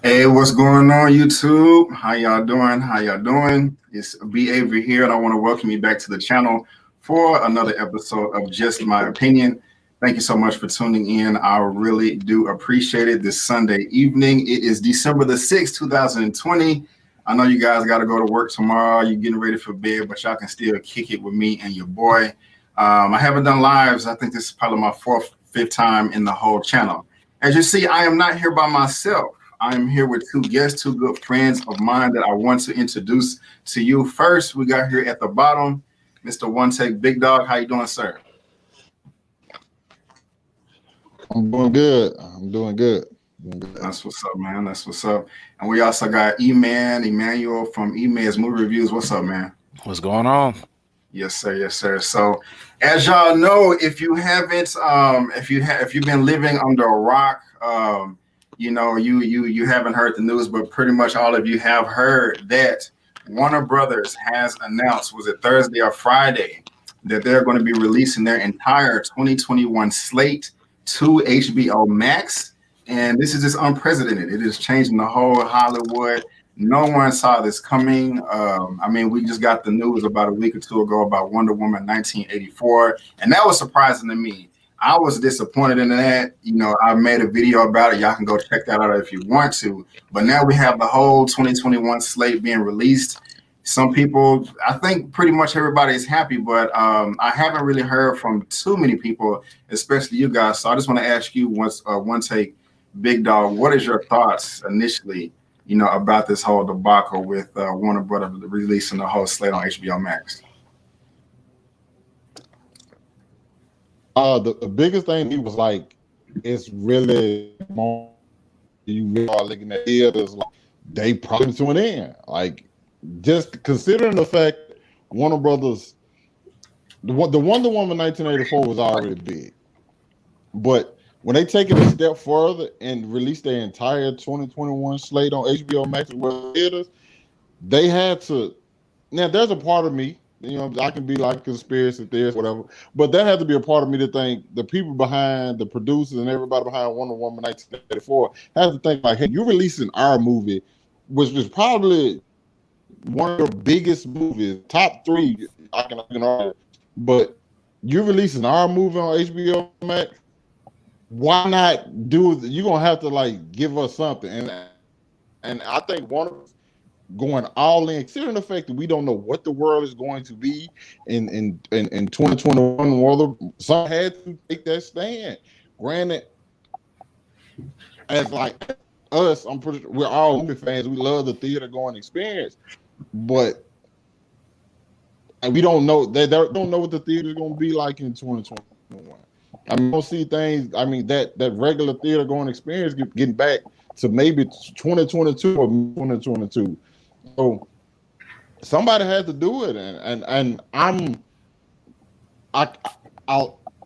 Hey, what's going on, YouTube? How y'all doing? How y'all doing? It's B. Avery here, and I want to welcome you back to the channel for another episode of Just My Opinion. Thank you so much for tuning in. I really do appreciate it this Sunday evening. It is December the 6th, 2020. I know you guys got to go to work tomorrow. You're getting ready for bed, but y'all can still kick it with me and your boy. I haven't done lives. I think this is probably my fourth, fifth time in the whole channel. As you see, I am not here by myself. I am here with two guests, two good friends of mine that I want to introduce to you. First, we got here at the bottom, Mr. OneTakeBigDog. How you doing, sir? I'm doing good. I'm doing good. That's what's up, man. That's what's up. And we also got Emmanuel from Eman's Movie Reviews. What's up, man? What's going on? Yes, sir. Yes, sir. So, as y'all know, if you haven't, if you've been living under a rock, you haven't heard the news, but pretty much all of you have heard that Warner Brothers has announced, was it Thursday or Friday, that they're going to be releasing their entire 2021 slate to HBO Max. And this is just unprecedented. It is changing the whole Hollywood. No one saw this coming. We just got the news about a week or two ago about Wonder Woman 1984, and that was surprising to me. I was disappointed in that. I made a video about it. Y'all can go check that out if you want to. But now we have the whole 2021 slate being released. Some people, I think pretty much everybody is happy, but I haven't really heard from too many people, especially you guys. So I just want to ask you, one take, Big Dog, what is your thoughts initially, about this whole debacle with Warner Brothers releasing the whole slate on HBO Max? The biggest thing he was like, it's really you really are looking at theaters like they probably to an end. Like, just considering the fact Warner Brothers, the Wonder Woman 1984 was already big, but when they take it a step further and release their entire 2021 slate on HBO Max with theaters, they had to. Now, there's a part of me, I can be like conspiracy theorist, whatever, but there had to be a part of me to think the people behind, the producers and everybody behind Wonder Woman 1984 has to think like, hey, you're releasing our movie, which was probably one of the biggest movies, top three, I can argue, but you're releasing our movie on HBO Max. Why not do it? You're gonna have to like give us something, and I think Warner going all in, considering the fact that we don't know what the world is going to be in 2021. Whether some had to take that stand. Granted, as like us, I'm pretty sure we're all movie fans. We love the theater going experience, but we don't know. They don't know what the theater is going to be like in 2021. We'll see things. That regular theater going experience getting back to maybe 2022 or 2022. So somebody had to do it, and I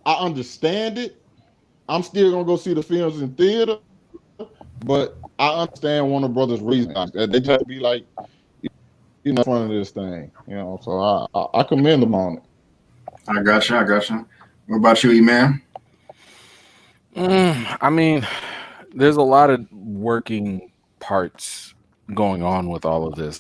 understand it. I'm still gonna go see the films in theater, but I understand Warner Brothers' reason. They just be like, in front of this thing, So I commend them on it. I got you. What about you, E-Man? There's a lot of working parts going on with all of this.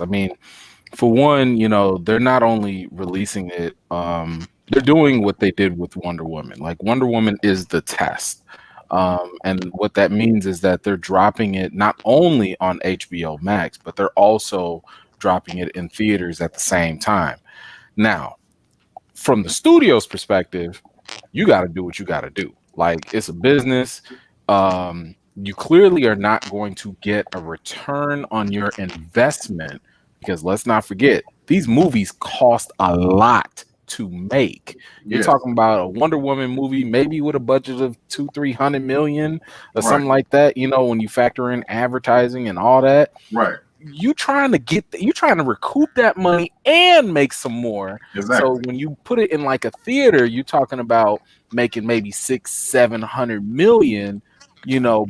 For one, they're not only releasing it, they're doing what they did with Wonder Woman. Like, Wonder Woman is the test. And what that means is that they're dropping it not only on HBO Max, but they're also dropping it in theaters at the same time. Now, from the studio's perspective, you got to do what you got to do. Like, it's a business. You clearly are not going to get a return on your investment, because let's not forget, these movies cost a lot to make. You're talking about a Wonder Woman movie, maybe with a budget of $200-300 million or something like that. When you factor in advertising and all that, right? You trying to recoup that money and make some more. Exactly. So when you put it in like a theater, you're talking about making maybe $600-700 million.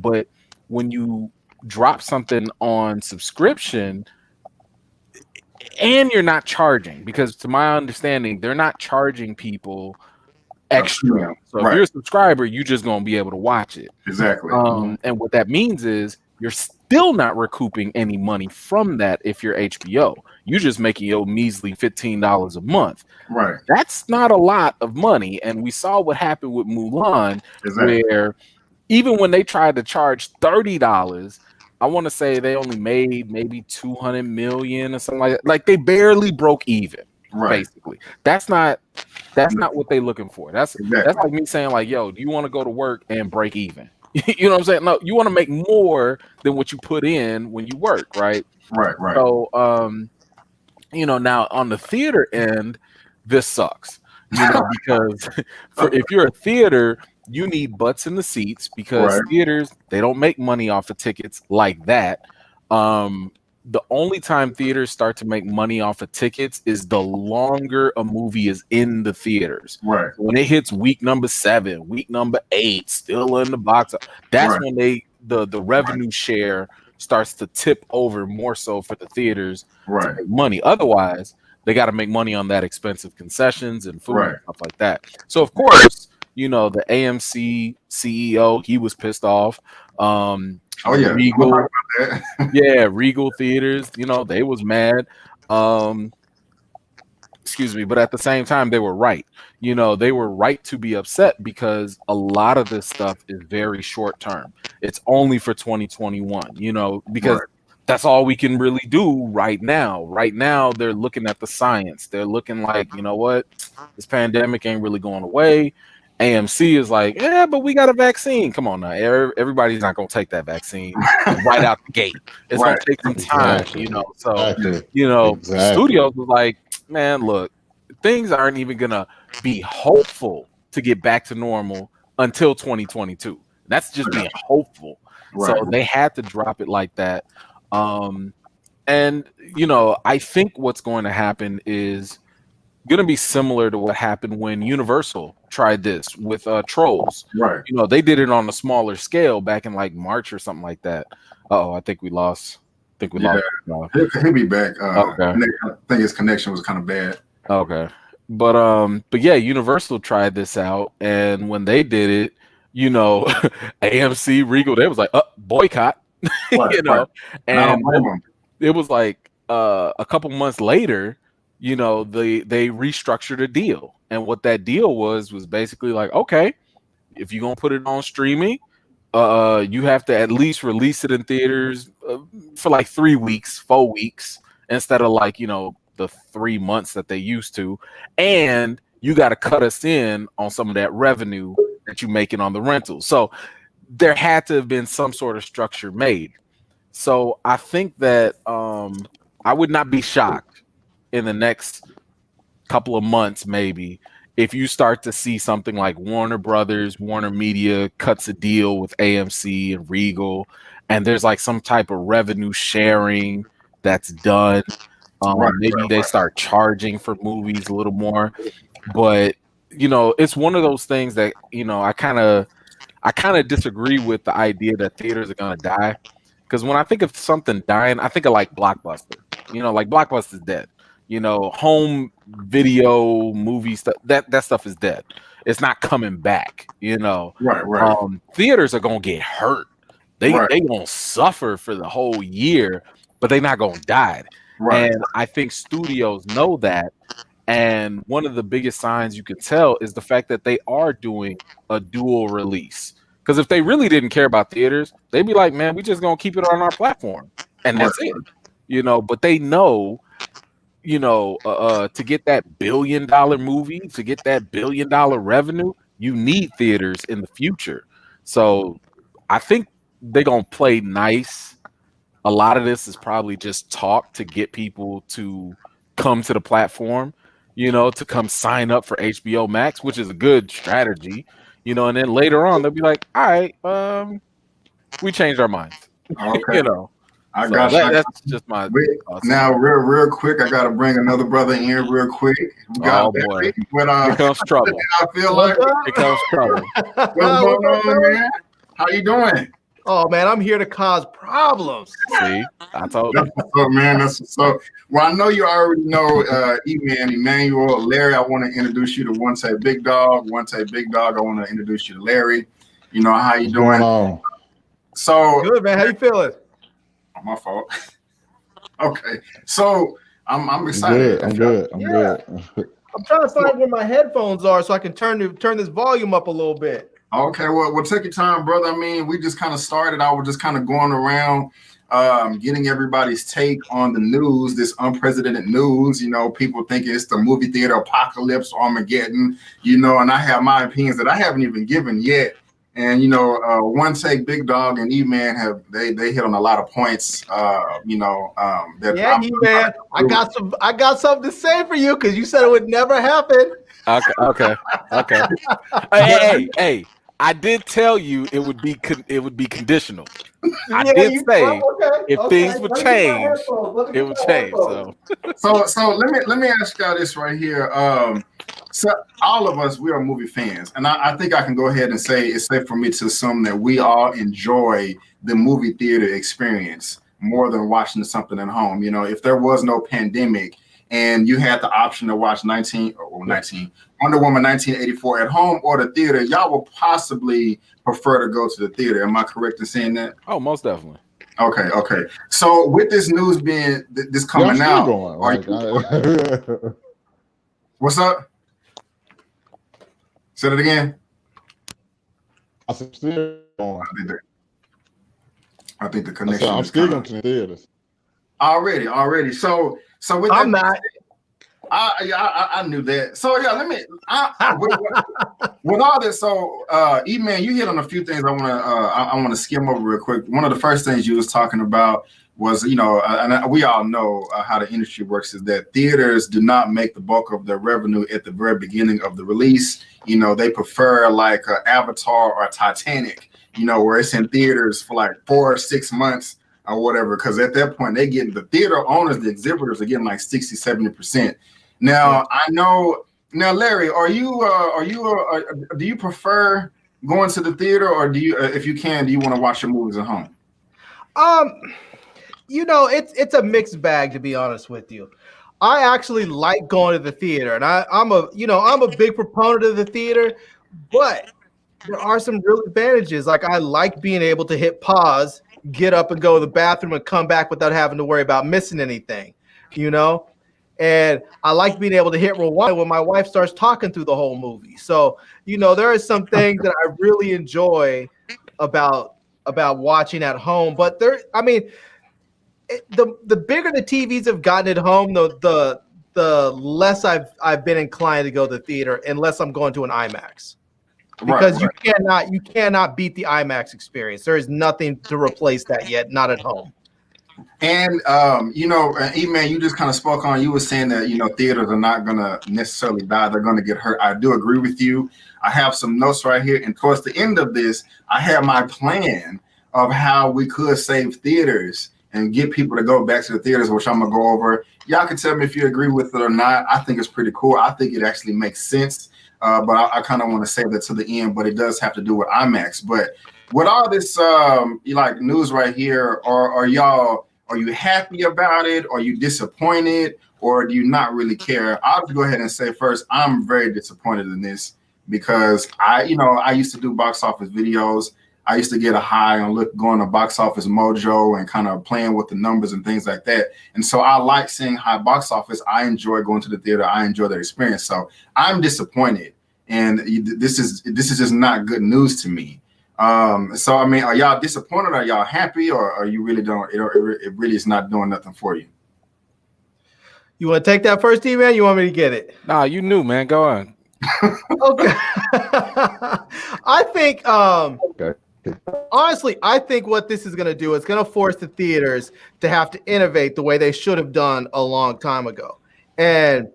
But when you drop something on subscription, and you're not charging, because to my understanding, they're not charging people extra. So if you're a subscriber, you're just going to be able to watch it. Exactly. And what that means is still not recouping any money from that if you're HBO. You're just making your measly $15 a month. Right. That's not a lot of money. And we saw what happened with Mulan, Exactly. where even when they tried to charge $30, I want to say they only made maybe 200 million or something like that. Like they barely broke even, Right. basically. That's not what they're looking for. That's like me saying, like, yo, do you want to go to work and break even? You know what I'm saying? No, you want to make more than what you put in when you work, right? Right. So you know, now on the theater end, this sucks. You know, because if you're a theater, you need butts in the seats because theaters, they don't make money off of tickets like that. The only time theaters start to make money off of tickets is the longer a movie is in the theaters. Right. When it hits week number 7, week number 8, still in the box, that's when the revenue share starts to tip over more so for the theaters to make money. Otherwise, they got to make money on that expensive concessions and food and stuff like that. So of course, you know, the AMC CEO, he was pissed off. Regal, Regal Theaters, you know, they was mad. Excuse me, but at the same time, they were right. You know, they were right to be upset because a lot of this stuff is very short term. It's only for 2021, you know, because that's all we can really do right now. Right now, they're looking at the science. They're looking like, you know what, this pandemic ain't really going away. AMC is like, yeah, but we got a vaccine. Come on now, everybody's not gonna take that vaccine right out the gate. It's gonna take some time, you know. So, you know, studios was like, man, look, things aren't even gonna be hopeful to get back to normal until 2022. That's just being hopeful. So they had to drop it like that. And you know, I think what's going to happen is going to be similar to what happened when Universal tried this with Trolls. Right. You know, they did it on a smaller scale back in like March or something like that. Oh, I think we lost. Lost. He'll be back. Okay. I think his connection was kind of bad. Okay. But yeah, Universal tried this out, and when they did it, you know, AMC, Regal, they was like, boycott. You know, and it was like a couple months later, you know, they restructured a deal. And what that deal was basically like, okay, if you're gonna put it on streaming, you have to at least release it in theaters for like 3 weeks, 4 weeks, instead of like, you know, the 3 months that they used to. And you got to cut us in on some of that revenue that you're making on the rentals. So there had to have been some sort of structure made. So I think that I would not be shocked in the next couple of months, maybe, if you start to see something like Warner Media cuts a deal with AMC and Regal, and there's like some type of revenue sharing that's done. Maybe they start charging for movies a little more. But, you know, it's one of those things that, you know, I kind of disagree with the idea that theaters are going to die. Because when I think of something dying, I think of like Blockbuster. You know, like Blockbuster's dead. You know, home video movie stuff, that stuff is dead. It's not coming back, you know. Theaters are gonna get hurt. They gonna suffer for the whole year, but they're not gonna die. And I think studios know that. And one of the biggest signs you can tell is the fact that they are doing a dual release. Because if they really didn't care about theaters, they'd be like, man, we just gonna keep it on our platform. And that's it. You know, but they know, you know, to get that $1 billion movie, to get that $1 billion revenue, you need theaters in the future. So I think they're going to play nice. A lot of this is probably just talk to get people to come to the platform, you know, to come sign up for HBO Max, which is a good strategy, you know, and then later on they'll be like, all right, we changed our minds, you know. That's just my now real quick. I gotta bring another brother in real quick. We got boy, here comes trouble. I feel like here comes trouble. What's going on, man? How you doing? Oh man, I'm here to cause problems. See, I told you. That's what's up, man. That's what's up. Well, I know you already know Eman, Emmanuel, Larry. I want to introduce you to OneTakeBigDog. OneTakeBigDog. I want to introduce you to Larry. You know how you doing? Oh. So good, man. How you feeling? my fault. Okay, so I'm excited. I'm good. I'm Yeah. good. I'm trying to find where my headphones are so I can turn this volume up a little bit. Okay, well, take your time, brother. I mean, we just kind of started. I was just kind of going around, getting everybody's take on the news, this unprecedented news. You know, people think it's the movie theater apocalypse, Armageddon. You know, and I have my opinions that I haven't even given yet. And you know, OneTakeBigDog and Eman have they hit on a lot of points. That Yeah, Eman, I got something to say for you because you said it would never happen. Okay. Hey. I did tell you it would be conditional. I did say if things would change, it would change. So let me ask y'all this right here. So all of us, we are movie fans, and I think I can go ahead and say it's safe for me to assume that we all enjoy the movie theater experience more than watching something at home. You know, if there was no pandemic and you had the option to watch Wonder Woman 1984 at home or the theater, y'all will possibly prefer to go to the theater. Am I correct in saying that? Oh, most definitely. Okay. So with this news being this coming out, what's up? Say it again. I'm still going. I think the connection. I'm still going to the theaters. Already. So with I'm that, not. I knew that. So yeah, with all this. So Eman, you hit on a few things I want to skim over real quick. One of the first things you was talking about was, you know, and we all know how the industry works, is that theaters do not make the bulk of their revenue at the very beginning of the release. You know, they prefer like Avatar or Titanic, you know, where it's in theaters for like 4 or 6 months or whatever, because at that point they get the theater owners, the exhibitors are getting like 60-70%. Now I know. Now, Larry, do you prefer going to the theater, or do you, if you can, do you want to watch your movies at home? You know, it's a mixed bag, to be honest with you. I actually like going to the theater, and I'm a big proponent of the theater, but there are some real advantages. Like I like being able to hit pause, get up and go to the bathroom and come back without having to worry about missing anything, you know? And I like being able to hit rewind when my wife starts talking through the whole movie. So, you know, there are some things that I really enjoy about watching at home. But the bigger the TVs have gotten at home, the less I've been inclined to go to the theater unless I'm going to an IMAX. Because you cannot beat the IMAX experience. There is nothing to replace that yet, not at home. And you know, Eman, you just kind of spoke on. You were saying that, you know, theaters are not going to necessarily die; they're going to get hurt. I do agree with you. I have some notes right here, and towards the end of this, I have my plan of how we could save theaters and get people to go back to the theaters, which I'm gonna go over. Y'all can tell me if you agree with it or not. I think it's pretty cool. I think it actually makes sense, but I kind of want to save that to the end. But it does have to do with IMAX. But with all this like news right here, are you happy about it? Are you disappointed? Or do you not really care? I'll go ahead and say first, I'm very disappointed in this because I used to do box office videos. I used to get a high on going to Box Office Mojo and kind of playing with the numbers and things like that. And so I like seeing high box office. I enjoy going to the theater. I enjoy that experience. So I'm disappointed. And this is just not good news to me. So I mean, are y'all disappointed? Are y'all happy, or are you really don't? It really is not doing nothing for you. You want to take that first, Eman? You want me to get it? Nah, you knew, man. Go on. Okay. I think honestly, I think what this is going to do is going to force the theaters to have to innovate the way they should have done a long time ago. And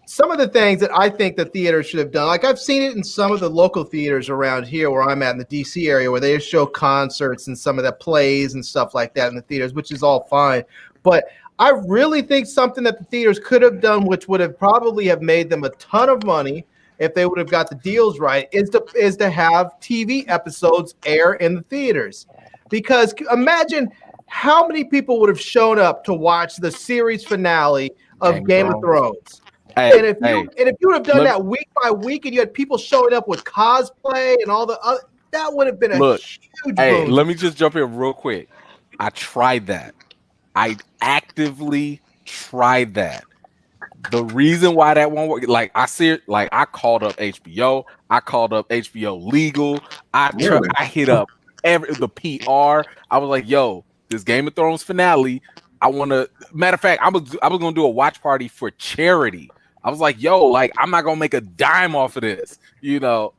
some of the things that I think the theaters should have done, like I've seen it in some of the local theaters around here where I'm at in the DC area, where they show concerts and some of the plays and stuff like that in the theaters, which is all fine. But I really think something that the theaters could have done, which would have probably have made them a ton of money if they would have got the deals right, is to have TV episodes air in the theaters. Because imagine how many people would have shown up to watch the series finale of Game of Thrones. And if you would have done that week by week, and you had people showing up with cosplay and all the other, that would have been a huge boom. Let me just jump in real quick. I tried that. I actively tried that. The reason why that won't work, like I see it, like I called up HBO, I called up HBO Legal, Really? I hit up the PR. I was like, yo, this Game of Thrones finale, I want to. Matter of fact, I was gonna do a watch party for charity. I was like, yo, like I'm not gonna make a dime off of this, you know.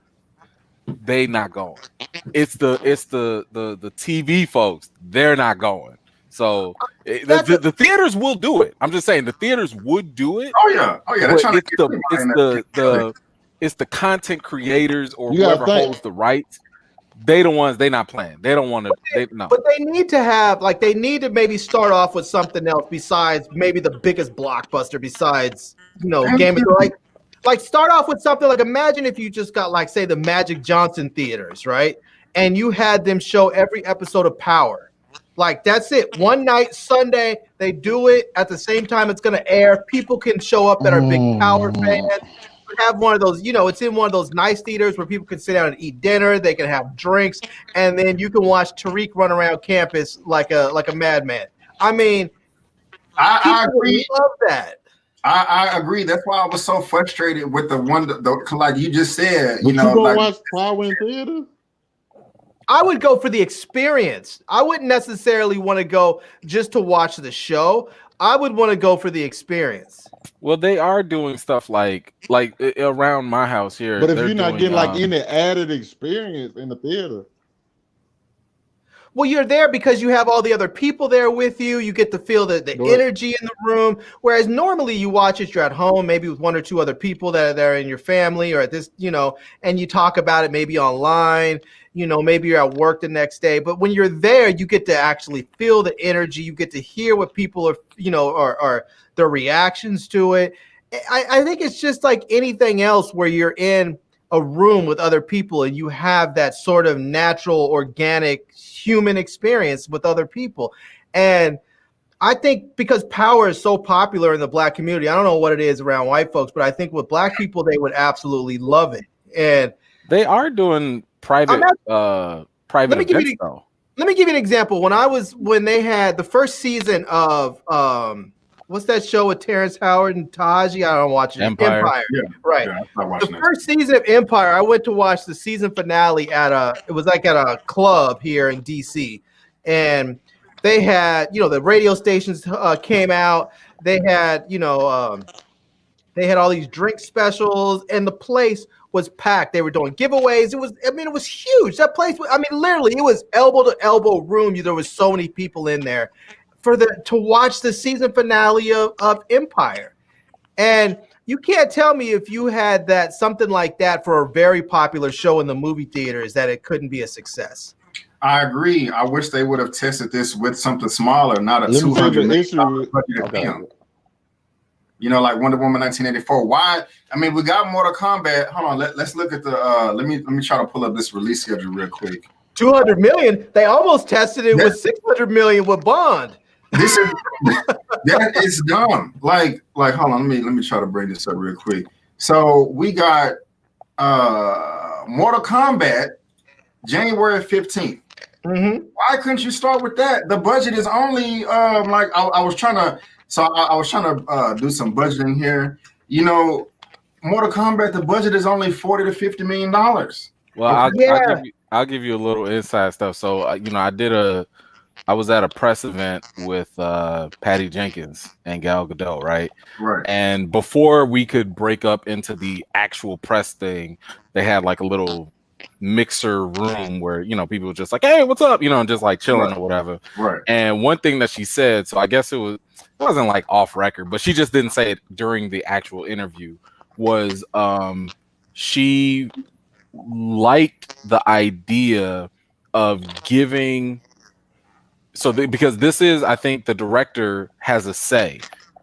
They not going. It's the TV folks. They're not going. So the theaters will do it. I'm just saying the theaters would do it. Oh yeah. They're But trying to get it's the content creators or You gotta whoever think. holds the rights. They the ones they not playing. They don't want to. No. But they need to have they need to maybe start off with something else besides maybe the biggest blockbuster besides Game of Thrones. Like start off with something like, imagine if you just got like say the Magic Johnson theaters, right? And you had them show every episode of Power. Like that's it. One night, Sunday, they do it at the same time it's going to air. People can show up that are big Power fans. Have one of those, it's in one of those nice theaters where people can sit down and eat dinner. They can have drinks, and then you can watch Tariq run around campus like a madman. I mean, I agree. Love that. I agree. That's why I was so frustrated with the one, like you just said. But you gonna like, watch Power in theater? I would go for the experience. I wouldn't necessarily want to go just to watch the show. I would want to go for the experience. Well, they are doing stuff like around my house here. But if you're not getting like any added experience in the theater. Well, you're there because you have all the other people there with you. You get to feel the energy in the room. Whereas normally you watch it, you're at home, maybe with one or two other people that are in your family or at this, and you talk about it maybe online, maybe you're at work the next day. But when you're there, you get to actually feel the energy. You get to hear what people are, or their reactions to it. I think it's just like anything else where you're in a room with other people and you have that sort of natural, organic human experience with other people. And I think because Power is so popular in the Black community, I don't know what it is around white folks, but I think with Black people, they would absolutely love it. And they are doing private events though. Let me give you an example. When they had the first season of what's that show with Terrence Howard and Taji? I don't watch it. Empire. Yeah, right. Yeah, the first season of Empire, I went to watch the season finale at a club here in DC, and they had the radio stations came out. They had they had all these drink specials, and the place was packed. They were doing giveaways. It was huge. That place, literally, it was elbow to elbow room. There was so many people in there to watch the season finale of Empire. And you can't tell me if you had something like that for a very popular show in the movie theaters that it couldn't be a success. I agree. I wish they would have tested this with something smaller, not a $200 million budget film. Like Wonder Woman 1984. Why? We got Mortal Kombat. Hold on, let's look at the. Let me try to pull up this release schedule real quick. 200 million. They almost tested it with 600 million with Bond. This is that is dumb. Like hold on, let me try to bring this up real quick. So we got Mortal Kombat January 15th. Mm-hmm. Why couldn't you start with that? The budget is only I was trying to do some budgeting here. Mortal Kombat, the budget is only $40 to $50 million. Well, I'll give you a little inside stuff. So I was at a press event with Patty Jenkins and Gal Gadot, right? Right. And before we could break up into the actual press thing, they had like a little mixer room where people were just like, hey, what's up, and just like chilling or whatever. Right. And one thing that she said, so I guess it wasn't like off record, but she just didn't say it during the actual interview, was she liked the idea of giving because this is, I think the director has a say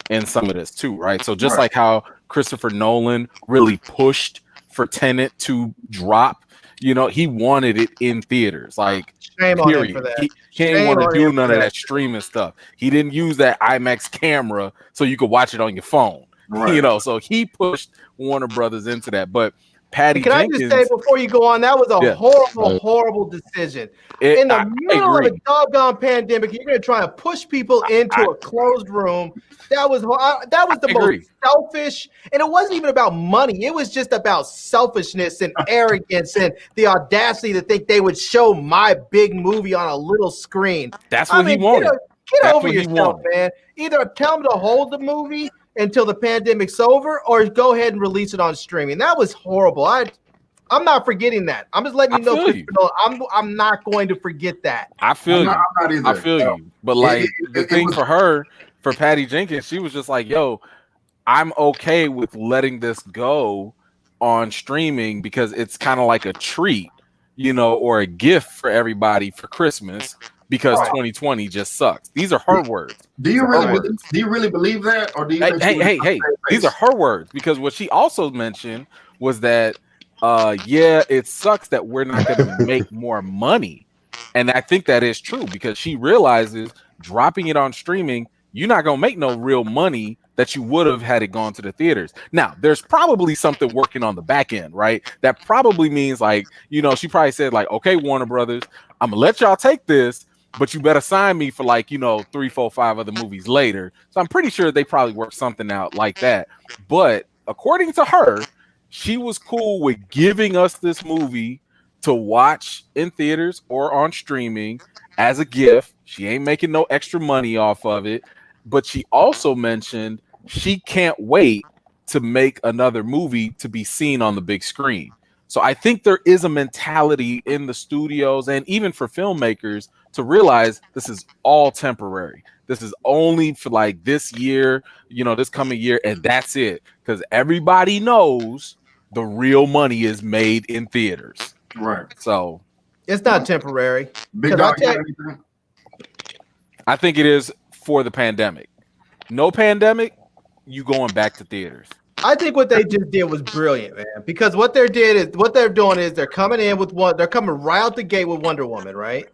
in some of this too, right? So just like how Christopher Nolan really pushed for Tenet to drop, he wanted it in theaters. Like, shame on him for that. He didn't want to do none of that streaming stuff. He didn't use that IMAX camera so you could watch it on your phone. Right. So he pushed Warner Brothers into that. But Patty Can I Jenkins. just say before you go on, that was a Yeah. horrible decision. In the middle of a doggone pandemic, you're going to try and push people into a closed room. That was the most selfish, and it wasn't even about money. It was just about selfishness and arrogance and the audacity to think they would show my big movie on a little screen. That's what he wanted. Get over yourself, man. Either tell them to hold the movie until the pandemic's over, or go ahead and release it on streaming. That was horrible. I'm not forgetting that. I'm just letting you know, I'm not going to forget that. I feel you. But like the thing for her, for Patty Jenkins, she was just like, yo, I'm okay with letting this go on streaming because it's kind of like a treat, or a gift for everybody for Christmas because 2020 just sucks. These are her words. Do you really believe that? Or do you hey, these are her words, because what she also mentioned was that it sucks that we're not going to make more money. And I think that is true, because she realizes dropping it on streaming, you're not going to make no real money that you would have had it gone to the theaters. Now, there's probably something working on the back end, right? That probably means she probably said okay, Warner Brothers, I'm going to let y'all take this, but you better sign me for 3, 4, 5 other movies later. So I'm pretty sure they probably worked something out like that. But according to her, she was cool with giving us this movie to watch in theaters or on streaming as a gift. She ain't making no extra money off of it. But she also mentioned she can't wait to make another movie to be seen on the big screen. So I think there is a mentality in the studios and even for filmmakers to realize this is all temporary. This is only for this year, this coming year, and that's it. Because everybody knows the real money is made in theaters. Right. So it's not temporary. Big Dog, I think it is for the pandemic. No pandemic, you going back to theaters. I think what they just did was brilliant, man. Because what they're doing is they're coming right out the gate with Wonder Woman, right?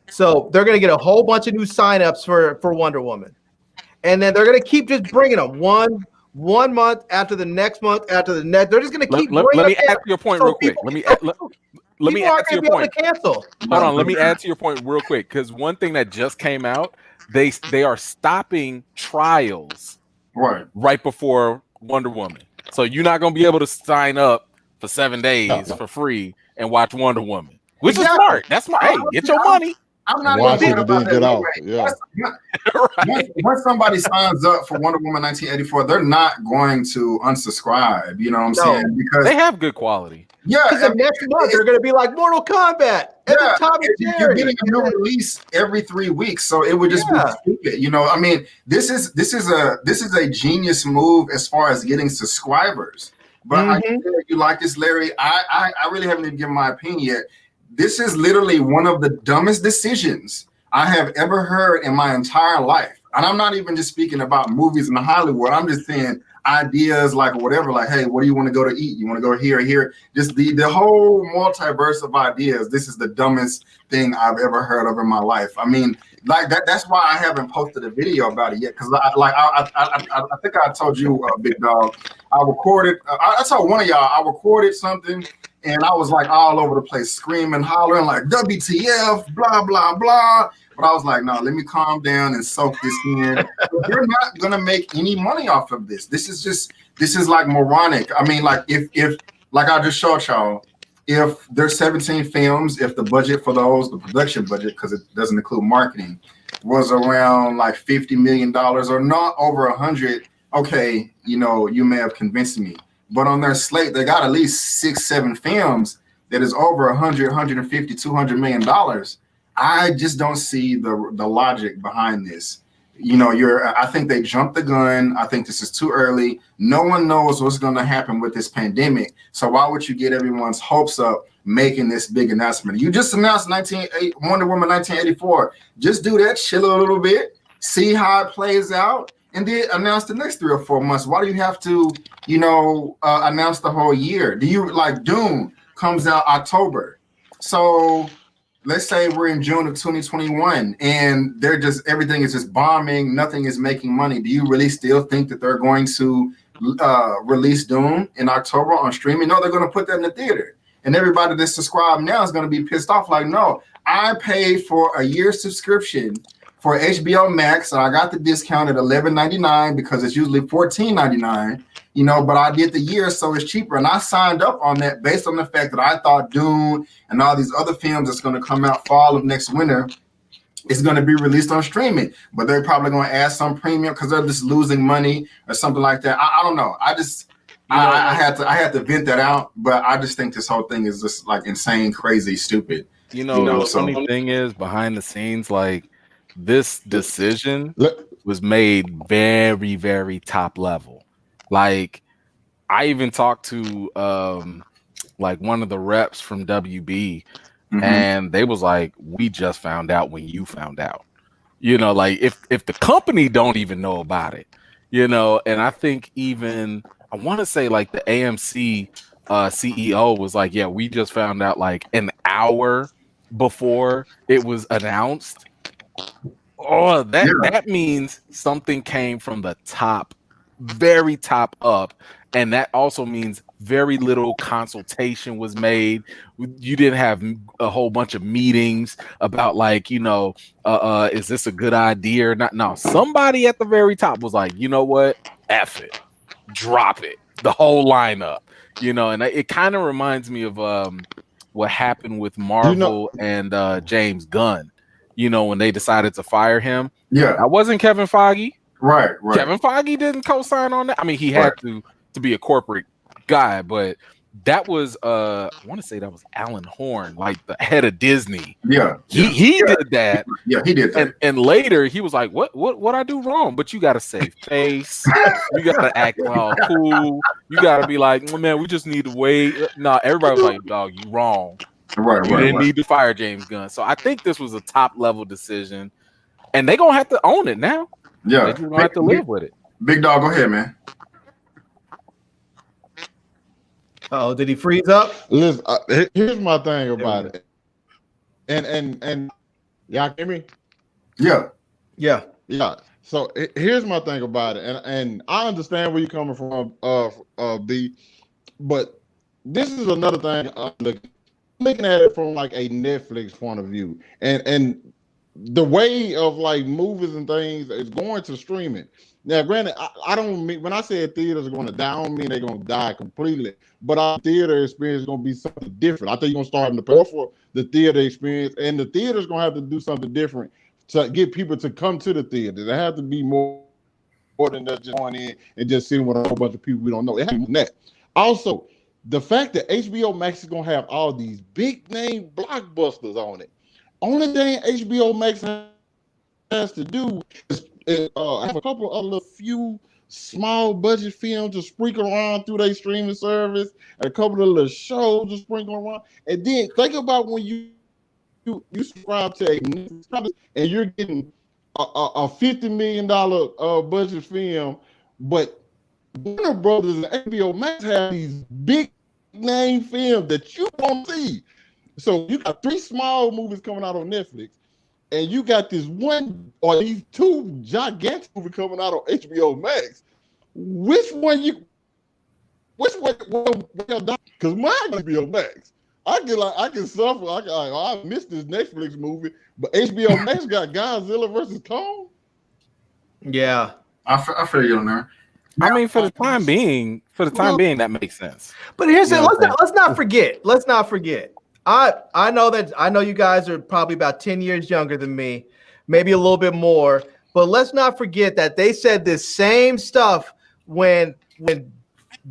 So they're going to get a whole bunch of new signups for Wonder Woman, and then they're going to keep just bringing them one month after the next month after the next. They're just going to keep. Let me add to your point real quick. Let me add to your point. Cancel. Hold on. Let me add to your point real quick, because one thing that just came out, they are stopping trials right before Wonder Woman. So you're not going to be able to sign up for 7 days for free and watch Wonder Woman, which is smart. That's smart. Hey, get your money. I'm not watch it even and then get out. Yeah. Once somebody signs up for Wonder Woman 1984, they're not going to unsubscribe. You know what I'm saying? Because they have good quality. Yeah. Because next month they're going to be like Mortal Kombat. You're getting a new release every 3 weeks, so it would just be stupid. I mean, this is a genius move as far as getting subscribers. But I feel you like this, Larry. I really haven't even given my opinion yet. This is literally one of the dumbest decisions I have ever heard in my entire life. And I'm not even just speaking about movies in Hollywood. I'm just saying ideas whatever, hey, what do you want to go to eat? You want to go here or here? Just the whole multiverse of ideas. This is the dumbest thing I've ever heard of in my life. I mean, that's why I haven't posted a video about it yet. Because I think I told you, Big Dog, I recorded, I told one of y'all, I recorded something. And I was all over the place, screaming, hollering, WTF, blah, blah, blah. But I was like, no, let me calm down and soak this in. You're not going to make any money off of this. This is moronic. I mean, if I just showed y'all, if there's 17 films, if the budget for those, the production budget, because it doesn't include marketing, was around $50 million or not over 100, okay, you may have convinced me. But on their slate, they got at least 6-7 films that is over 100, 150, $200 million. I just don't see the logic behind this. I think they jumped the gun. I think this is too early. No one knows what's going to happen with this pandemic. So why would you get everyone's hopes up making this big announcement? You just announced Wonder Woman 1984. Just do that, chill a little bit, see how it plays out, and then announce the next 3 or 4 months. Why do you have to, announce the whole year? Do you Dune comes out October? So let's say we're in June of 2021 and everything is just bombing. Nothing is making money. Do you really still think that they're going to release Doom in October on streaming. No, they're going to put that in the theater. And everybody that's subscribed now is going to be pissed off. Like, no, I paid for a year subscription for HBO Max, and I got the discount at $11.99 because it's usually $14.99. You know, but I did the year, so it's cheaper. And I signed up on that based on the fact that I thought Dune and all these other films that's going to come out fall of next winter is going to be released on streaming. But they're probably going to add some premium because they're just losing money or something like that. I don't know. I had to vent that out, but I just think this whole thing is just like insane, crazy, stupid. The funny thing is behind the scenes, like this decision was made very, very top level. Like I even talked to like one of the reps from WB, and they was like, "We just found out when you found out." You know, like if the company don't even know about it, you know. And I think even I want to say like the AMC CEO was like, "Yeah, we just found out like an hour before it was announced." Oh, that means something came from the top, very top up, and that also means very little consultation was made. You didn't have a whole bunch of meetings about like, is this a good idea or not? No, somebody at the very top was like, you know what, F it, drop it, the whole lineup, and it kind of reminds me of what happened with Marvel and James Gunn, when they decided to fire him. Yeah, that wasn't Kevin Feige. Right. Kevin Feige didn't co-sign on that. I mean, he had to be a corporate guy, but that was I want to say that was Alan Horn, like the head of Disney. Yeah. He did that. Yeah, he did that. And later he was like, what I do wrong? But you gotta save face. You gotta act all cool. You gotta be like, man, we just need to wait. Nah, everybody was like, dog, you wrong. You didn't need to fire James Gunn. So I think this was a top level decision, and they're gonna have to own it now. Yeah, they just gonna have to live with it. Big dog, go ahead, man. Oh, did he freeze up? Listen, here's my thing about it, and y'all hear me? Yeah. So here's my thing about it, and I understand where you're coming from, B, but this is another thing. Looking at it from like a Netflix point of view, and the way of like movies and things is going to streaming. Now, granted, I don't mean when I say theaters are going to die, I don't mean they're going to die completely, but our theater experience is going to be something different. I think you're going to start to prepare for the theater experience, and the theater's going to have to do something different to get people to come to the theater. They have to be more than just going in and just sitting with a whole bunch of people we don't know. It has to be that. Also, the fact that HBO Max is going to have all these big name blockbusters on it. Only thing HBO Max has to do is have a couple of little few small budget films to sprinkle around through their streaming service, and a couple of little shows to sprinkle around. And then think about when you subscribe to a Netflix and you're getting a $50 million budget film, but Warner Brothers and HBO Max have these big name films that you won't see. So you got 3 small movies coming out on Netflix, and you got this one or these 2 gigantic movies coming out on HBO Max. Which one? Because mine HBO Max. I can suffer. I missed this Netflix movie, but HBO Max got Godzilla versus Kong. Yeah, I feel you on there. I mean, for the time being, that makes sense. But here's it. Let's not forget. I know you guys are probably about 10 years younger than me, maybe a little bit more. But let's not forget that they said this same stuff when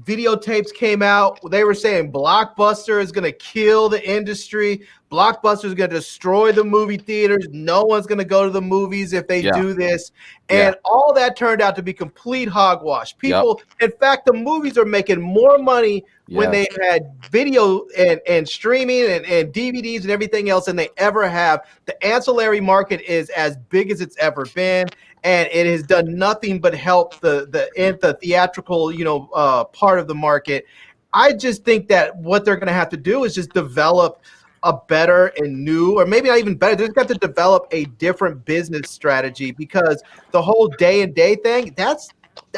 videotapes came out. They were saying Blockbuster is going to kill the industry. Blockbuster is going to destroy the movie theaters. No one's going to go to the movies if they do this. And all that turned out to be complete hogwash. People, in fact, the movies are making more money when they had video and streaming and DVDs and everything else than they ever have. The ancillary market is as big as it's ever been. And it has done nothing but help the theatrical, part of the market. I just think that what they're going to have to do is just develop a better and new, or maybe not even better. They've got to develop a different business strategy, because the whole day and day thing, that's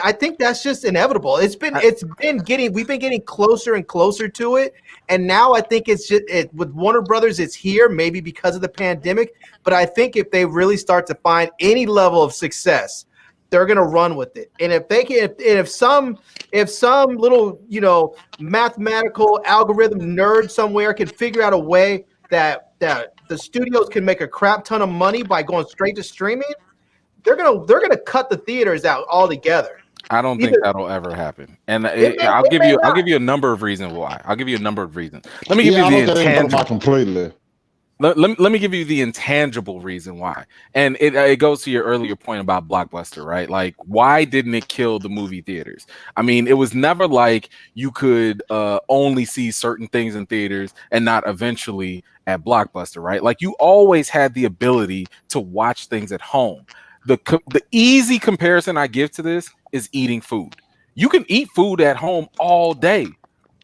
I think that's just inevitable. We've been getting closer and closer to it, and now I think it's just with Warner Brothers. It's here, maybe because of the pandemic. But I think if they really start to find any level of success, they're going to run with it. And if they can, if some little mathematical algorithm nerd somewhere can figure out a way that the studios can make a crap ton of money by going straight to streaming, they're gonna cut the theaters out altogether. I don't think that'll ever happen, and I'll give you a number of reasons why. I'll give you a number of reasons. Let me give you the intangible. Completely. Let me give you the intangible reason why, and it goes to your earlier point about Blockbuster, right? Like, why didn't it kill the movie theaters? I mean, it was never like you could only see certain things in theaters and not eventually at Blockbuster, right? Like, you always had the ability to watch things at home. The easy comparison I give to this is eating food. You can eat food at home all day,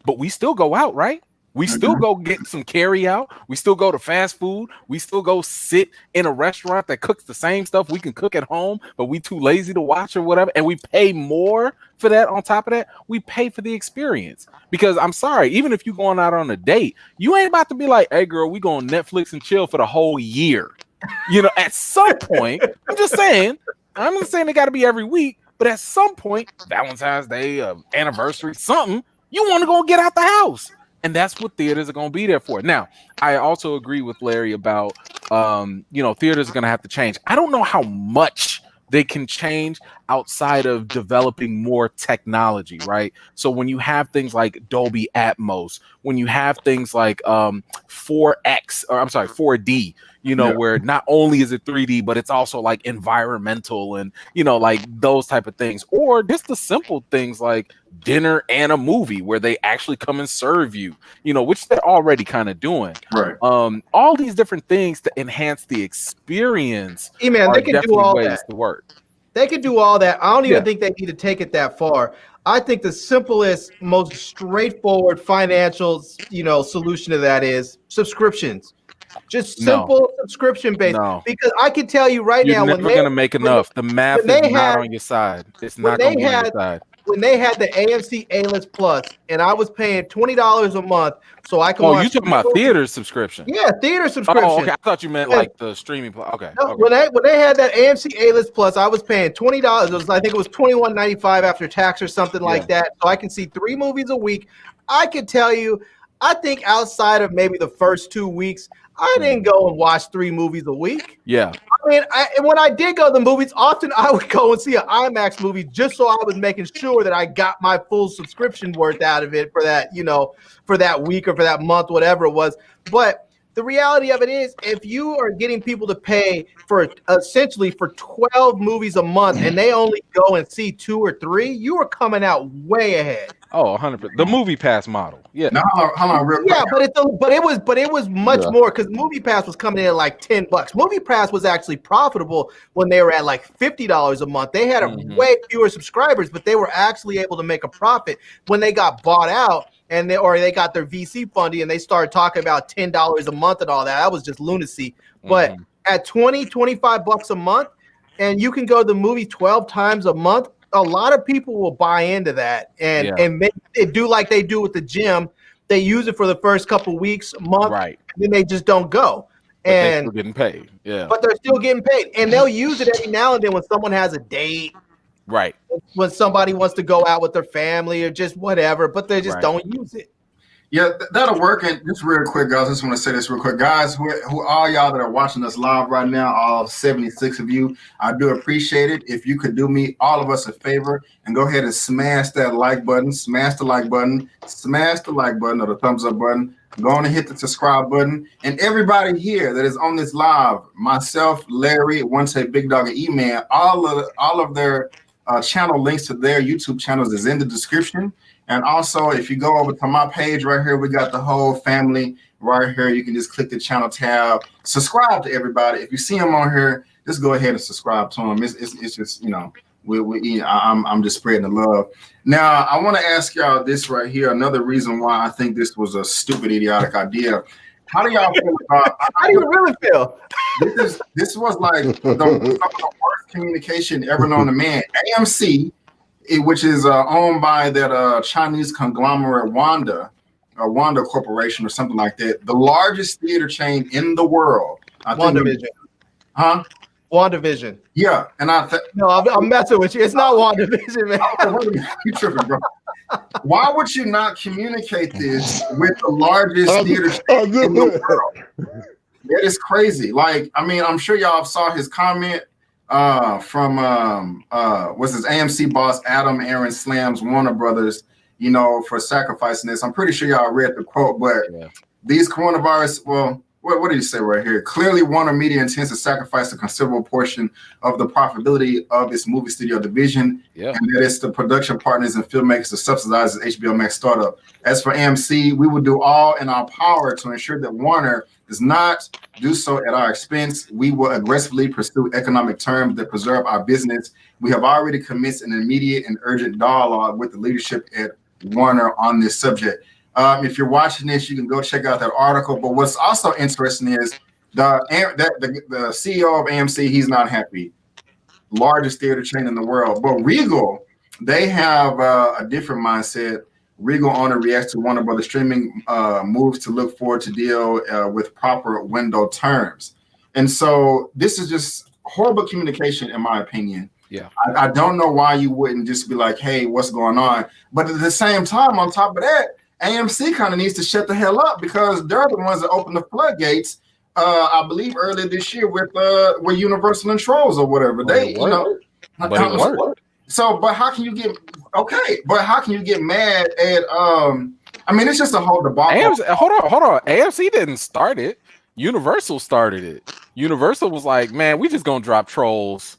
but we still go out, right? We still go get some carry out. We still go to fast food. We still go sit in a restaurant that cooks the same stuff we can cook at home, but we too lazy to watch or whatever. And we pay more for that. On top of that, we pay for the experience. Because I'm sorry, even if you're going out on a date, you ain't about to be like, hey girl, we going Netflix and chill for the whole year. At some point, I'm not saying it got to be every week, but at some point, Valentine's Day, anniversary, something, you want to go get out the house. And that's what theaters are going to be there for. Now, I also agree with Larry about, theaters are going to have to change. I don't know how much they can change outside of developing more technology, right? So when you have things like Dolby Atmos, when you have things like 4D, where not only is it 3D, but it's also like environmental and, like those type of things, or just the simple things like dinner and a movie where they actually come and serve you, which they're already kind of doing. Right. All these different things to enhance the experience. Man, they can do all ways that. To work. They could do all that. I don't even think they need to take it that far. I think the simplest, most straightforward financial, solution to that is subscriptions. Just simple subscription based. No. Because I can tell you right now, you're never going to make enough. The math is not on your side. It's not going to be on your side. When they had the AMC A-List Plus, and I was paying $20 a month, so I could. Oh, you talking about theater subscription? Yeah, theater subscription. Oh, okay. I thought you meant like the streaming. Okay. No, okay. When they had that AMC A-List Plus, I was paying $20. I think it was $21.95 after tax or something like that. So I can see 3 movies a week. I can tell you, I think outside of maybe the first 2 weeks, I didn't go and watch 3 movies a week. Yeah. I mean, when I did go to the movies, often I would go and see an IMAX movie just so I was making sure that I got my full subscription worth out of it for that, for that week or for that month, whatever it was. But the reality of it is, if you are getting people to pay for essentially for 12 movies a month and they only go and see 2 or 3, you are coming out way ahead. Oh, 100%. The Movie Pass model. Yeah. No, hold on, real quick. Yeah, but it was much more because Movie Pass was coming in at like $10. Movie Pass was actually profitable when they were at like $50 a month. They had way fewer subscribers, but they were actually able to make a profit when they got bought out and they got their VC funding and they started talking about $10 a month and all that. That was just lunacy. But at $25 a month, and you can go to the movie 12 times a month, a lot of people will buy into that and they do like they do with the gym. They use it for the first couple weeks, month, right? And then they just don't go. But they're still getting paid. Yeah. But they're still getting paid. And they'll use it every now and then when someone has a date. Right. When somebody wants to go out with their family or just whatever, but they just don't use it. Yeah, that'll work. And just real quick, guys, I just want to say this real quick. Guys, who all y'all that are watching us live right now, all 76 of you, I do appreciate it. If you could do me, all of us, a favor and go ahead and smash that like button, smash the like button or the thumbs up button. Go on and hit the subscribe button. And everybody here that is on this live, myself, Larry, OneTakeBigDog, and Eman, all of their channel links to their YouTube channels is in the description. And also, if you go over to my page right here, we got the whole family right here. You can just click the channel tab, subscribe to everybody. If you see them on here, just go ahead and subscribe to them. It's just, I'm just spreading the love. Now, I want to ask y'all this right here. Another reason why I think this was a stupid, idiotic idea. How do y'all feel about? How do you really feel? This was like some of the worst communication ever known to man. AMC which is owned by that Chinese conglomerate Wanda Corporation or something like that. The largest theater chain in the world. WandaVision. Huh? WandaVision. Yeah, and No, I'm messing with you. It's not WandaVision, man. You tripping, bro. Why would you not communicate this with the largest theater chain in the world? That is crazy. Like, I mean, I'm sure y'all saw his comment from what's his AMC boss Adam Aaron slams Warner Brothers, you know, for sacrificing this. I'm pretty sure y'all read the quote, but these coronavirus, well, what did he say right here? Clearly, Warner Media intends to sacrifice a considerable portion of the profitability of its movie studio division, and that it's the production partners and filmmakers to subsidize the HBO Max startup. As for AMC, we will do all in our power to ensure that Warner does not do so at our expense. We will aggressively pursue economic terms that preserve our business. We have already commenced an immediate and urgent dialogue with the leadership at Warner on this subject. If you're watching this, you can go check out that article. But what's also interesting is the CEO of AMC, he's not happy. Largest theater chain in the world. But Regal, they have a different mindset. Regal owner reacts to Warner Brothers streaming moves to look forward to deal with proper window terms. And so this is just horrible communication, in my opinion. Yeah, I don't know why you wouldn't just be like, hey, what's going on? But at the same time, on top of that, AMC kind of needs to shut the hell up because they're the ones that opened the floodgates, I believe, earlier this year with Universal and Trolls or whatever. They, you know, but it worked. So, but how can you get mad at? I mean, it's just a whole debacle. Hold on. AMC didn't start it. Universal started it. Universal was like, man, we just gonna drop Trolls.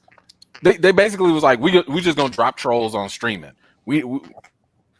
They basically was like, we just gonna drop Trolls on streaming. We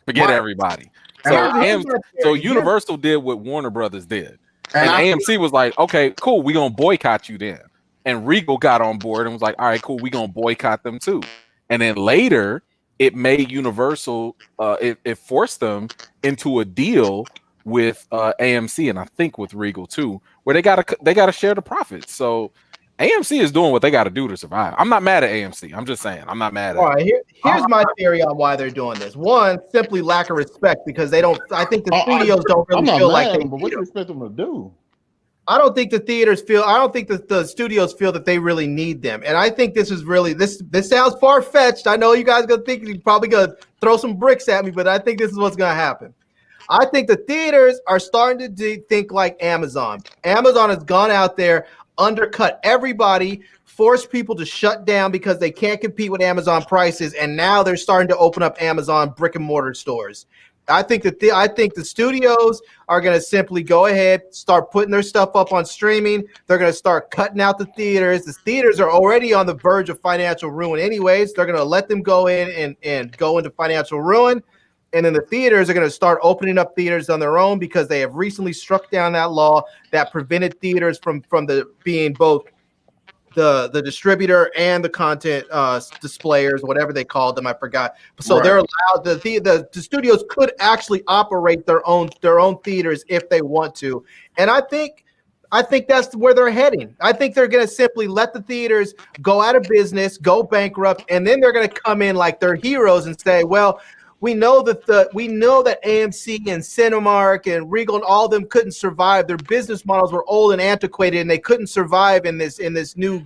forget everybody. So Universal did what Warner Brothers did. And AMC was like, okay, cool, we're going to boycott you then. And Regal got on board and was like, all right, cool, we're going to boycott them too. And then later, it made Universal, it forced them into a deal with AMC and I think with Regal too, where they gotta share the profits. So AMC is doing what they got to do to survive. I'm not mad at AMC. I'm just saying, I'm not mad at. All right, here's my theory on why they're doing this. One, simply lack of respect because they don't. I think the studios don't really feel like they. But what do you expect them to do? I don't think the theaters feel. I don't think that the studios feel that they really need them. And I think this is really this sounds far fetched. I know you guys are gonna think you're probably gonna throw some bricks at me, but I think this is what's gonna happen. I think the theaters are starting to think like Amazon. Amazon has gone out there, undercut everybody, forced people to shut down because they can't compete with Amazon prices, and now they're starting to open up Amazon brick and mortar stores. I think the studios are going to simply go ahead, start putting their stuff up on streaming. They're going to start cutting out the theaters. The theaters are already on the verge of financial ruin anyways. They're going to let them go in and go into financial ruin. And then the theaters are going to start opening up theaters on their own because they have recently struck down that law that prevented theaters from being both the distributor and the content displayers, whatever they called them, I forgot. So right. They're allowed the studios could actually operate their own theaters if they want to, and I think that's where they're heading. I think they're going to simply let the theaters go out of business, go bankrupt, and then they're going to come in like they're heroes and say, well, we know that AMC and Cinemark and Regal and all of them couldn't survive. Their business models were old and antiquated, and they couldn't survive in this new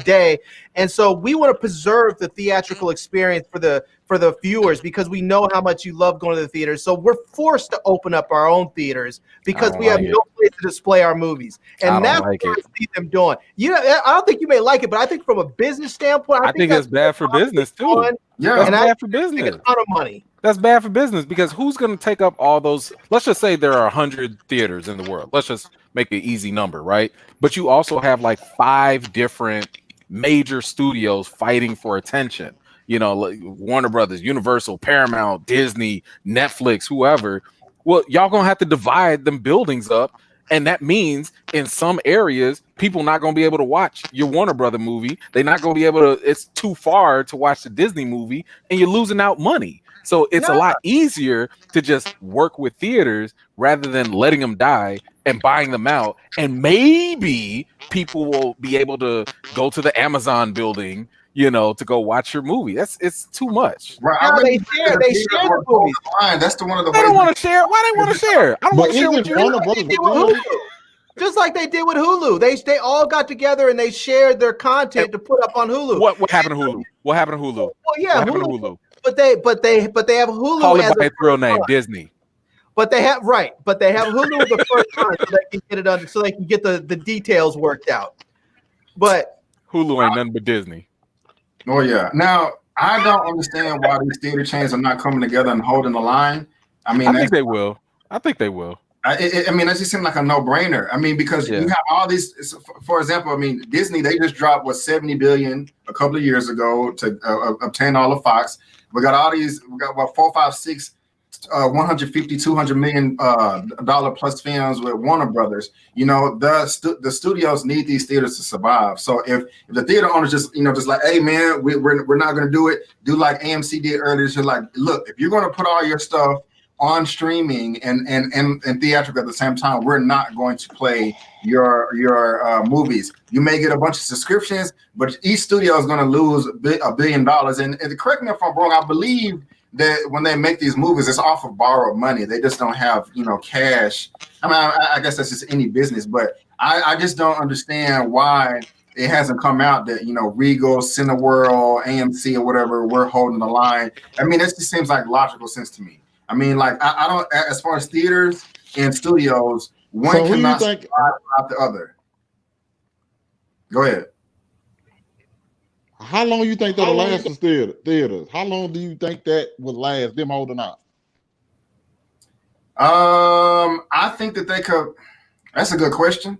day. And so we want to preserve the theatrical experience for the viewers because we know how much you love going to the theaters. So we're forced to open up our own theaters because we have no place to display our movies. And that's what I see them doing. I don't think you may like it, but I think from a business standpoint, I think that's bad for business too. Yeah, that's bad for business. A ton of money. That's bad for business because who's going to take up all those? Let's just say there are 100 theaters in the world. Let's just make an easy number, right? But you also have like 5 different major studios fighting for attention. You know, like Warner Brothers, Universal, Paramount, Disney, Netflix, whoever. Well, y'all gonna have to divide them buildings up, and that means in some areas, people not gonna be able to watch your Warner Brother movie. They're not gonna be able to. It's too far to watch the Disney movie, and you're losing out money. So it's a No. lot easier to just work with theaters rather than letting them die and buying them out. And maybe people will be able to go to the Amazon building, to go watch your movie. It's too much. Right. No, I really they share the movies. That's one of the They ways. don't want to share. Why they want to share? I don't want But to share with isn't you. Warner Brothers They did with Hulu. Just like they did with Hulu. They all got together and they shared their content to put up on Hulu. What happened to Hulu? What happened to Hulu? Well, yeah, What happened to Hulu. Hulu? But they have Hulu Call it as by a its real first name, one. Disney. But they have Hulu as the first one so they can get it under, so they can get the details worked out. But Hulu ain't nothing but Disney. Oh yeah. Now I don't understand why these theater chains are not coming together and holding the line. I mean, I think they will. I think they will. I mean, that just seemed like a no-brainer. I mean, because you have all these. For example, I mean, Disney, they just dropped $70 billion a couple of years ago to obtain all of Fox. We got all these. We got what 4, 5, 6, 150, $200 million dollar plus films with Warner Brothers. The studios need these theaters to survive. So if the theater owners just like, hey man, we're not going to do it. Do like AMC did earlier. Just like, look, if you're going to put all your stuff on streaming and theatrical at the same time, we're not going to play your movies. You may get a bunch of subscriptions, but each studio is going to lose $1 billion. And correct me if I'm wrong, I believe that when they make these movies, it's off of borrowed money. They just don't have cash. I mean, I guess that's just any business, but I just don't understand why it hasn't come out that Regal, Cineworld, AMC, or whatever, we're holding the line. I mean, it just seems like logical sense to me. I mean, like I don't. As far as theaters and studios, one cannot survive without the other. Go ahead. How long you think that'll last for theaters? How long do you think that will last? Them holding out? I think that they could. That's a good question,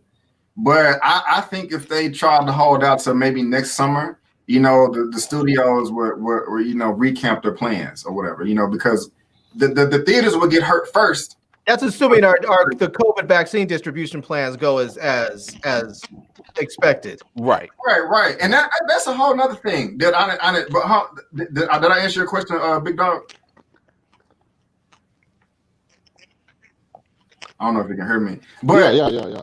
but I think if they tried to hold out to maybe next summer, the studios were recamp their plans or whatever, because the theaters will get hurt first. that's assuming the COVID vaccine distribution plans go as expected. Right. And that's a whole nother thing. Did I answer your question, Big Dog? I don't know if you can hear me. But yeah.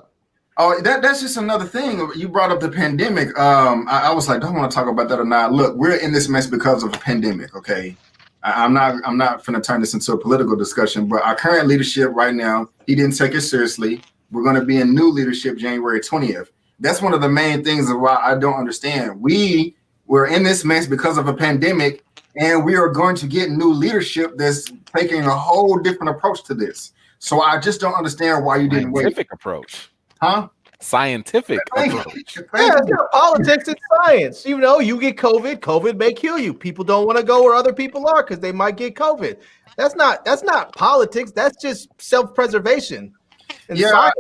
Oh, that's just another thing. You brought up the pandemic. I was like, don't want to talk about that or not. Look, we're in this mess because of a pandemic. Okay, I'm not going to turn this into a political discussion. But our current leadership right now, he didn't take it seriously. We're going to be in new leadership January 20th. That's one of the main things of why I don't understand. We're in this mess because of a pandemic, and we are going to get new leadership that's taking a whole different approach to this. So I just don't understand why you didn't wait. Scientific approach. Huh? Scientific approach. Yeah, it's not politics and science. You get COVID may kill you. People don't want to go where other people are because they might get COVID. That's not politics. That's just self-preservation. And science.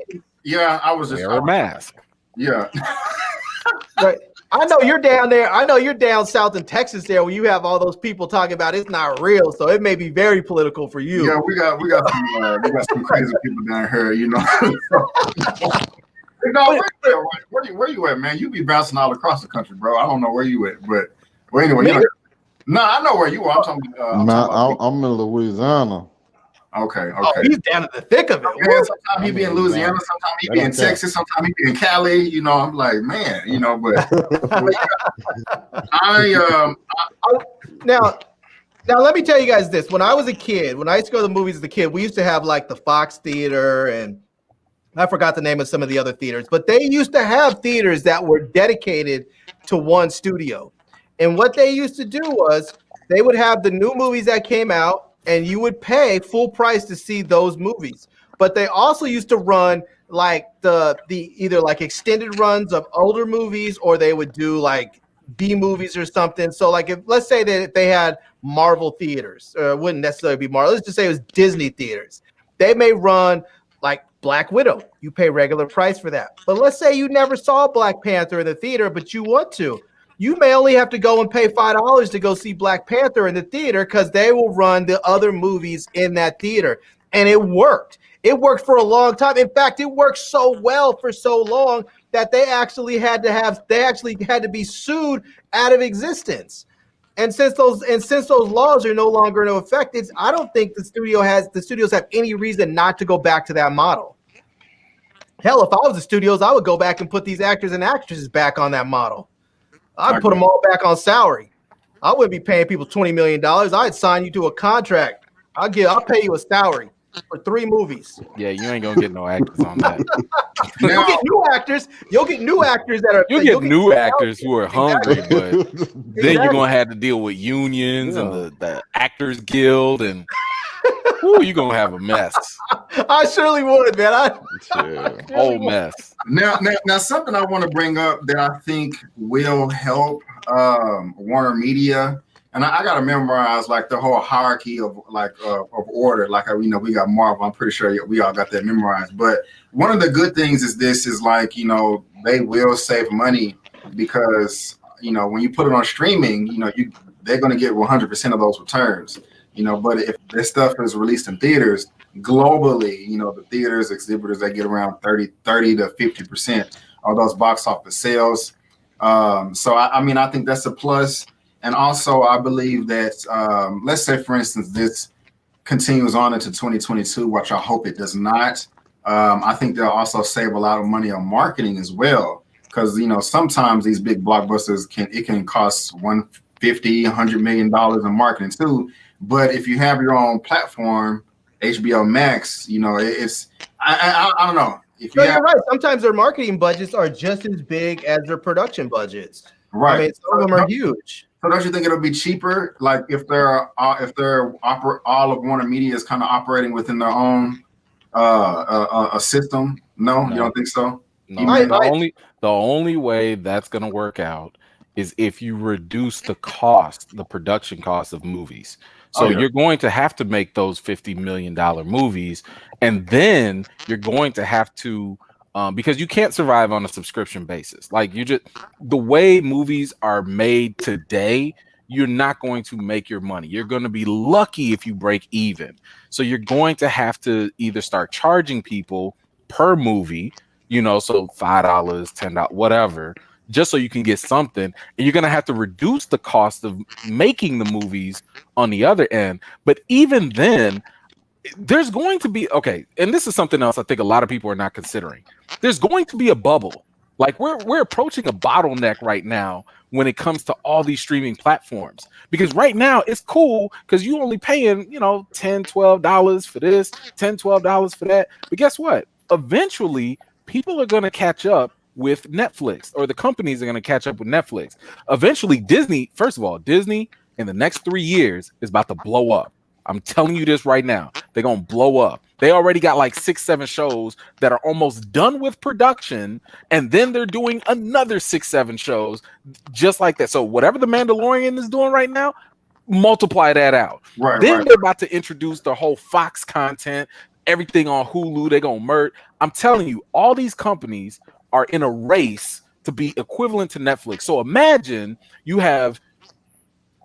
I was just wear a mask. Yeah. Right. I know you're down there. I know you're down south in Texas there where you have all those people talking about it's not real. So it may be very political for you. Yeah, we got some crazy people down here, Where you at, man? You be bouncing all across the country, bro. I don't know where you at, but anyway, I know where you are. I'm in Louisiana. Okay. Oh, he's down in the thick of it. Man, sometimes he be in Louisiana, sometimes he be in Texas, sometimes he be in Cali. I'm like, man, but now let me tell you guys this. When I was a kid, when I used to go to the movies as a kid, we used to have like the Fox Theater, and I forgot the name of some of the other theaters, but they used to have theaters that were dedicated to one studio. And what they used to do was they would have the new movies that came out, and you would pay full price to see those movies. But they also used to run like the either like extended runs of older movies, or they would do like B movies or something. So like let's say that they had Marvel theaters, or it wouldn't necessarily be Marvel. Let's just say it was Disney theaters. They may run like Black Widow. You pay regular price for that. But let's say you never saw Black Panther in the theater, but you want to. You may only have to go and pay $5 to go see Black Panther in the theater because they will run the other movies in that theater. And it worked. It worked for a long time. In fact, it worked so well for so long that they actually had to be sued out of existence. And since those laws are no longer in effect, I don't think the studios have any reason not to go back to that model. Hell, if I was the studios, I would go back and put these actors and actresses back on that model. I'd put them all back on salary. I wouldn't be paying people $20 million. I'd sign you to a contract. I'll pay you a salary for 3 movies. Yeah, you ain't gonna get no actors on that. You'll get new actors. You'll get new actors that are. You'll get new actors who are hungry, Exactly. but then you're gonna have to deal with unions and the Actors Guild, and you're gonna have a mess. I surely would, man. Whole mess. Now, something I want to bring up that I think will help Warner Media. And I got to memorize like the whole hierarchy of order. Like, we got Marvel. I'm pretty sure we all got that memorized. But one of the good things is they will save money because, when you put it on streaming, they're going to get 100% of those returns. But if this stuff is released in theaters globally, the theaters, exhibitors, they get around 30 to 50% of those box office sales. So I think that's a plus. And also, I believe that, let's say, for instance, this continues on into 2022, which I hope it does not. I think they'll also save a lot of money on marketing as well, because sometimes these big blockbusters can cost $150, $100 million in marketing too. But if you have your own platform, HBO Max, it's I don't know. You're right. Sometimes their marketing budgets are just as big as their production budgets. Right. I mean, some of them are huge. So don't you think it'll be cheaper, like if all of Warner Media is kind of operating within their own a system? No, you don't think so? No, the only way that's going to work out is if you reduce the production cost of movies. So you're going to have to make those $50 million movies, and then you're going to have to because you can't survive on a subscription basis. Like the way movies are made today, you're not going to make your money. You're going to be lucky if you break even. So you're going to have to either start charging people per movie, so $5, $10, whatever, just so you can get something. And you're going to have to reduce the cost of making the movies on the other end. But even then, there's going to be, and this is something else I think a lot of people are not considering. There's going to be a bubble. Like we're approaching a bottleneck right now when it comes to all these streaming platforms. Because right now it's cool because you only paying, $10, $12 for this, $10, $12 for that. But guess what? Eventually, people are going to catch up with Netflix, or the companies are going to catch up with Netflix. Eventually, Disney in the next 3 years is about to blow up. I'm telling you this right now. They're going to blow up. They already got like 6-7 shows that are almost done with production, and then they're doing another 6-7 shows just like that. So whatever The Mandalorian is doing right now, multiply that out. Then they're about to introduce the whole Fox content, everything on Hulu. They're going to merge. I'm telling you, all these companies are in a race to be equivalent to Netflix. So imagine you have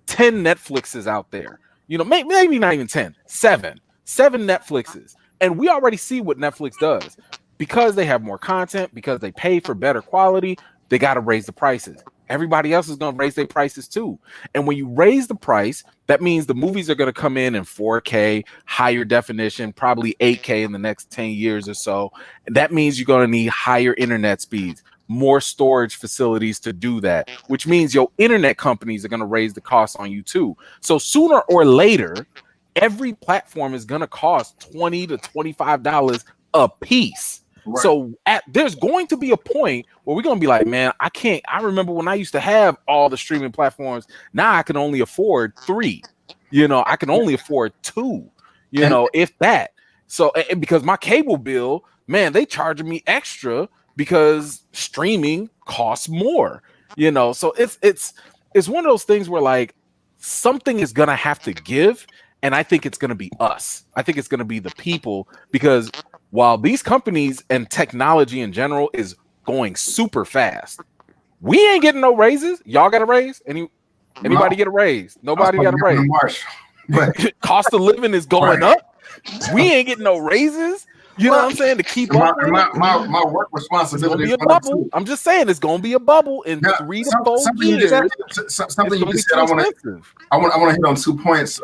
10 Netflixes out there. Maybe not even 10, 7 Netflixes. And we already see what Netflix does. Because they have more content, because they pay for better quality, they got to raise the prices. Everybody else is going to raise their prices too. And when you raise the price, that means the movies are going to come in 4K, higher definition, probably 8K in the next 10 years or so. And that means you're going to need higher internet speeds, more storage facilities to do that, which means your internet companies are going to raise the cost on you too. So sooner or later, every platform is going to cost $20 to $25 a piece. Right. So there's going to be a point where we're going to be like, man, I remember when I used to have all the streaming platforms. Now I can only afford 3, I can only afford 2, if that. So because my cable bill, man, they charging me extra because streaming costs more, so it's one of those things where like something is going to have to give. And I think it's going to be us. I think it's going to be the people, because while these companies and technology in general is going super fast, we ain't getting no raises. Y'all got a raise? Anybody get a raise? Nobody got a raise. But cost of living is going up. We ain't getting no raises. You know what I'm saying? To keep my, up with my, it. my, my work It's gonna responsibility be is a going bubble. to. I'm just saying it's gonna be a bubble in Now, 3 to 4 something you years. something you It's just gonna said. be too expensive. I want to hit on 2 points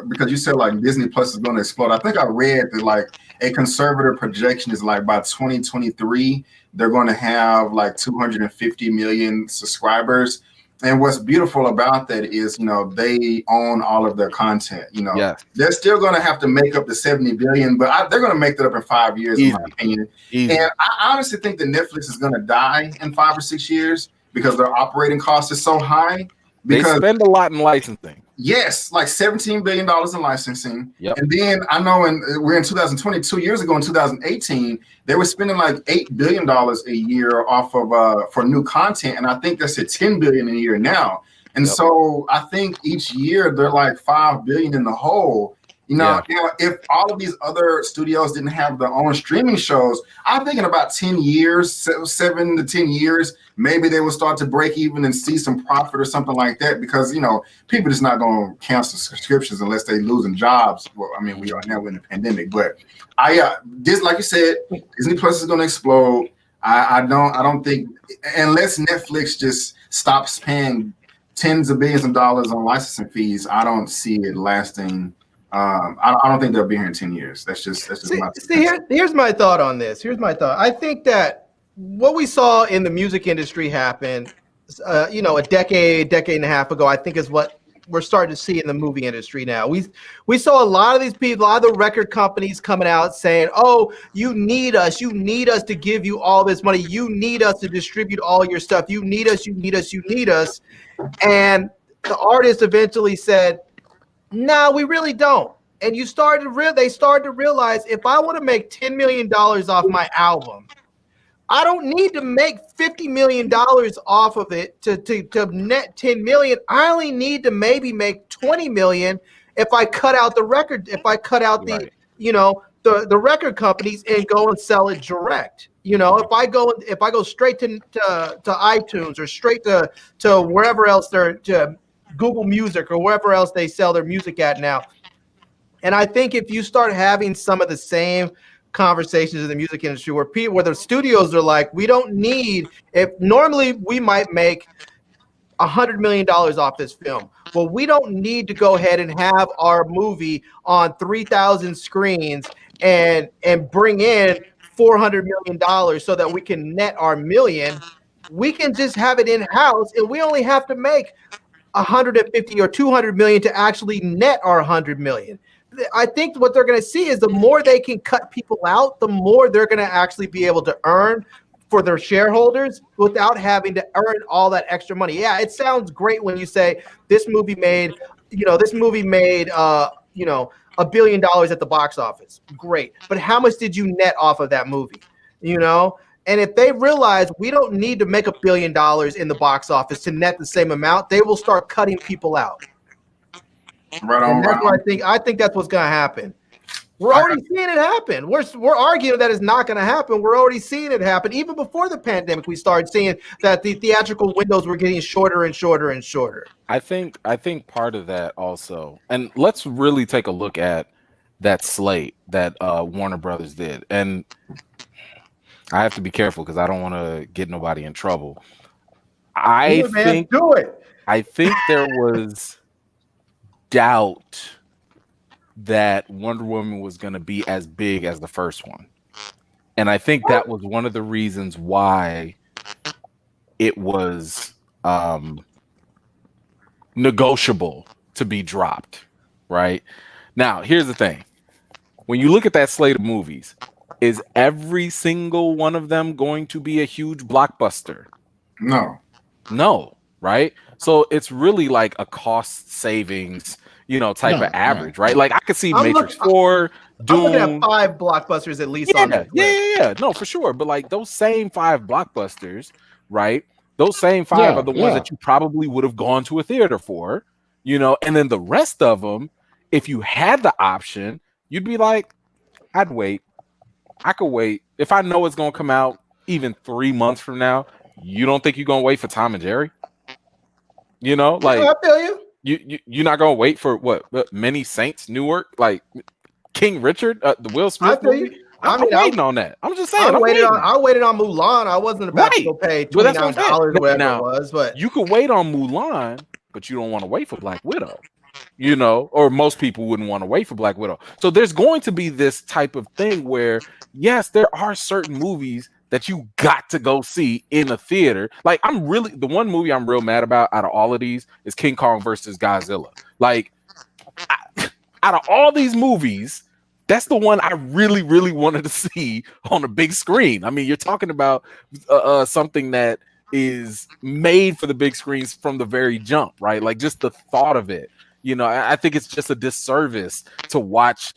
because you said like Disney Plus is going to explode. I think I read that like a conservative projection is like by 2023 they're going to have like 250 million subscribers. And what's beautiful about that is, you know, they own all of their content. You know, Yes. they're still going to have to make up the 70 billion, but they're going to make that up in 5 years, in my opinion. Easy. And I honestly think that Netflix is going to die in 5 or 6 years because their operating cost is so high. Because they spend a lot in licensing. Yes, like $17 billion in licensing. Yep. And then I know we're in 2020, 2 years ago in 2018, they were spending like $8 billion a year off of for new content. And I think that's at $10 billion a year now. And so I think each year they're like $5 billion in the hole. You know, if all of these other studios didn't have their own streaming shows, I'm thinking about 10 years, 7 to 10 years, maybe they will start to break even and see some profit or something like that. Because, you know, people just not going to cancel subscriptions unless they losing jobs. Well, I mean, we are now in the pandemic, but this, like you said, Disney Plus is going to explode. I don't think, unless Netflix just stops paying tens of billions of dollars on licensing fees, I don't see it lasting. I don't think they'll be here in 10 years. That's just here's my thought on this. Here's my thought. I think that what we saw in the music industry happen, a decade and a half ago, I think is what we're starting to see in the movie industry now. We saw a lot of these people, a lot of the record companies coming out saying, "Oh, you need us to give you all this money. You need us to distribute all your stuff. You need us. And the artist eventually said, "No, we really don't." And they started to realize, if I want to make $10 million off my album, I don't need to make $50 million off of it to net 10 million. I only need to maybe make 20 million if I cut out the record, if I cut out the record companies and go and sell it direct. You know, if I go straight to iTunes or straight to wherever else to Google Music or wherever else they sell their music at now. And I think if you start having some of the same conversations in the music industry where the studios are like, we don't need, if normally we might make $100 million off this film. Well, we don't need to go ahead and have our movie on 3,000 screens and bring in $400 million so that we can net our million. We can just have it in-house, and we only have to make 150 or 200 million to actually net our 100 million. I think what they're going to see is the more they can cut people out, the more they're going to actually be able to earn for their shareholders without having to earn all that extra money. Yeah, it sounds great when you say this movie made $1 billion at the box office. Great. But how much did you net off of that movie? You know? And if they realize we don't need to make $1 billion in the box office to net the same amount, they will start cutting people out. Right on. And that's what I think that's what's going to happen. We're already seeing it happen. We're arguing that it's not going to happen. We're already seeing it happen. Even before the pandemic, we started seeing that the theatrical windows were getting shorter and shorter and shorter. I think part of that also, and let's really take a look at that slate that Warner Brothers did. And I have to be careful because I don't want to get nobody in trouble. I think there was doubt that Wonder Woman was going to be as big as the first one. And I think that was one of the reasons why it was negotiable to be dropped, right? Now, here's the thing. When you look at that slate of movies, is every single one of them going to be a huge blockbuster? No, right? So it's really like a cost savings, type of average, right? Like I could see Matrix 4, Doom. I'm looking at 5 blockbusters at least on that. Yeah. No, for sure. But like those same 5 blockbusters, right? Those same 5 are the ones that you probably would have gone to a theater for, and then the rest of them, if you had the option, you'd be like, I'd wait. I could wait. If I know it's going to come out even 3 months from now, you don't think you're going to wait for Tom and Jerry? I feel you. You're not going to wait for what Many Saints Newark, like King Richard, the Will Smith movie? I'm waiting on that. I'm just saying. I waited on Mulan. I wasn't about to go pay $29 or whatever it was. But you could wait on Mulan, but you don't want to wait for Black Widow. You know, or most people wouldn't want to wait for Black Widow. So there's going to be this type of thing where, yes, there are certain movies that you got to go see in a theater. Like, the one movie I'm real mad about out of all of these is King Kong versus Godzilla. Like, out of all these movies, that's the one I really, really wanted to see on a big screen. I mean, you're talking about something that is made for the big screens from the very jump, right? Like, just the thought of it. You know, I think it's just a disservice to watch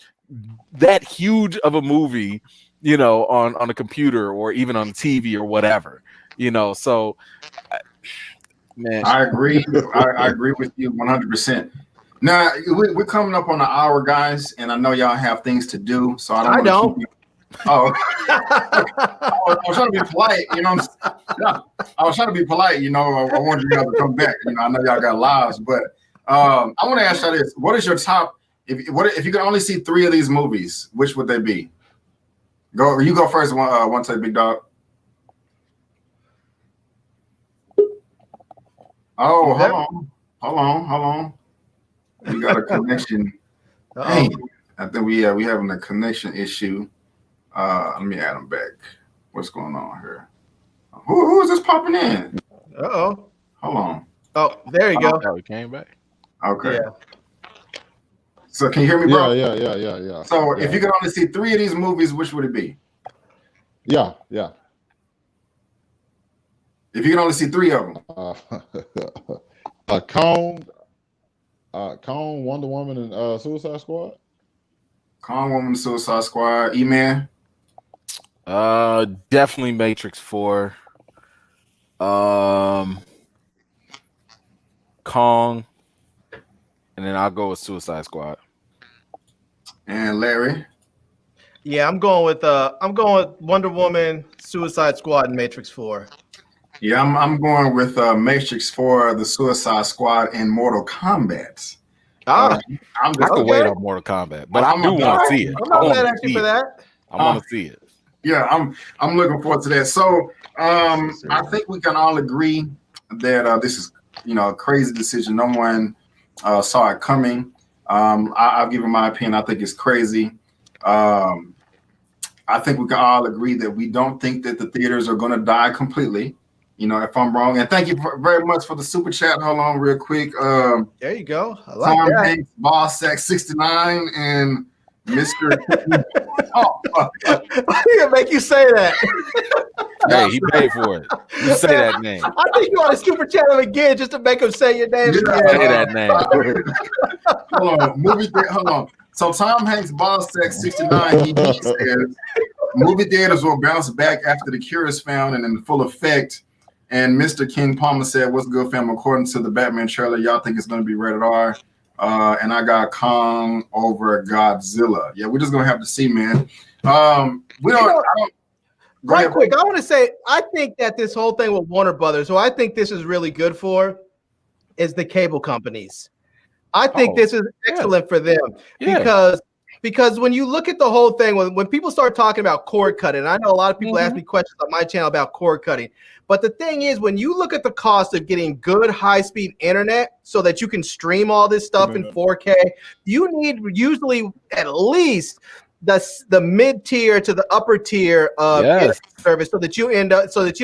that huge of a movie, you know, on a computer or even on TV or whatever, you know. So, man, I agree. I agree with you 100%. Now we're coming up on an hour, guys, and I know y'all have things to do, so I don't. Oh, I was trying to be polite, you know. I was trying to be polite, you know. I wanted you guys to come back. You know, I know y'all got lives, but I want to ask y'all this: what is your top? If you could only see 3 of these movies, which would they be? You go first. One take big dog. Oh, hold on. We got a connection. Hey, I think we having a connection issue. Let me add them back. What's going on here? Who is this popping in? Hold on. Oh, there you go. We came back. Okay. Yeah. So can you hear me, bro? Yeah. So if you could only see 3 of these movies, which would it be? Yeah. If you can only see 3 of them. Kong, Wonder Woman, and Suicide Squad. Kong, Woman, Suicide Squad. Eman. Definitely Matrix 4. Kong, and then I'll go with Suicide Squad. And Larry. Yeah, I'm going with Wonder Woman, Suicide Squad, and Matrix 4. Yeah, I'm going with Matrix 4, the Suicide Squad, and Mortal Kombat. I could wait on Mortal Kombat, but I do want to see it. I'm not mad at you for that. I want to see it. Yeah, I'm looking forward to that. So I think we can all agree that this is, you know, a crazy decision. No one saw it coming. I'll give you my opinion. I think it's crazy. I think we can all agree that we don't think that the theaters are going to die completely. You know, if I'm wrong. And thank you very much for the super chat. Hold on real quick. There you go. I like Tom that. Hanks, Boss Sack 69, and Mr. I didn't make you say that. Hey, he paid for it. You say that name. I think you ought to super chat him again just to make him say your name again. Say that name. Hold on. So Tom Hanks, Boss Sack 69, he says movie theaters will bounce back after the cure is found and in full effect. And Mr. King Palmer said, "What's good, fam? According to the Batman trailer, y'all think it's going to be rated R." And I got Kong over Godzilla. Yeah, we're just going to have to see, man. Right quick, I want to say, I think that this whole thing with Warner Brothers, who I think this is really good for, is the cable companies. I think this is excellent for them because when you look at the whole thing, when people start talking about cord cutting, and I know a lot of people ask me questions on my channel about cord cutting, but the thing is, when you look at the cost of getting good high-speed internet so that you can stream all this stuff in 4K, you need usually at least the mid-tier to the upper tier of internet service so that you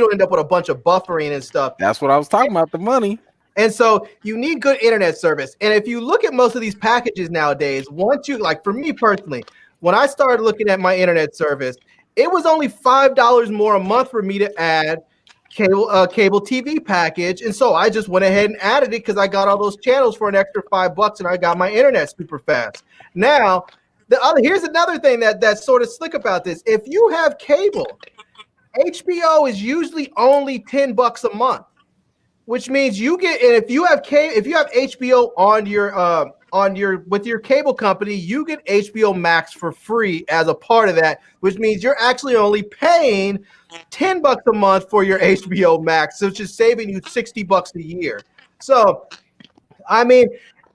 don't end up with a bunch of buffering and stuff. That's what I was talking about, the money. And so you need good internet service. And if you look at most of these packages nowadays, once you, like for me personally, when I started looking at my internet service, it was only $5 more a month for me to add cable TV package. And so I just went ahead and added it because I got all those channels for an extra $5 and I got my internet super fast. Now, here's another thing that's sort of slick about this. If you have cable, HBO is usually only $10 a month, which means you get, and if you have HBO on with your cable company, you get HBO Max for free as a part of that, which means you're actually only paying $10 a month for your HBO Max, which is saving you $60 a year. So, I mean,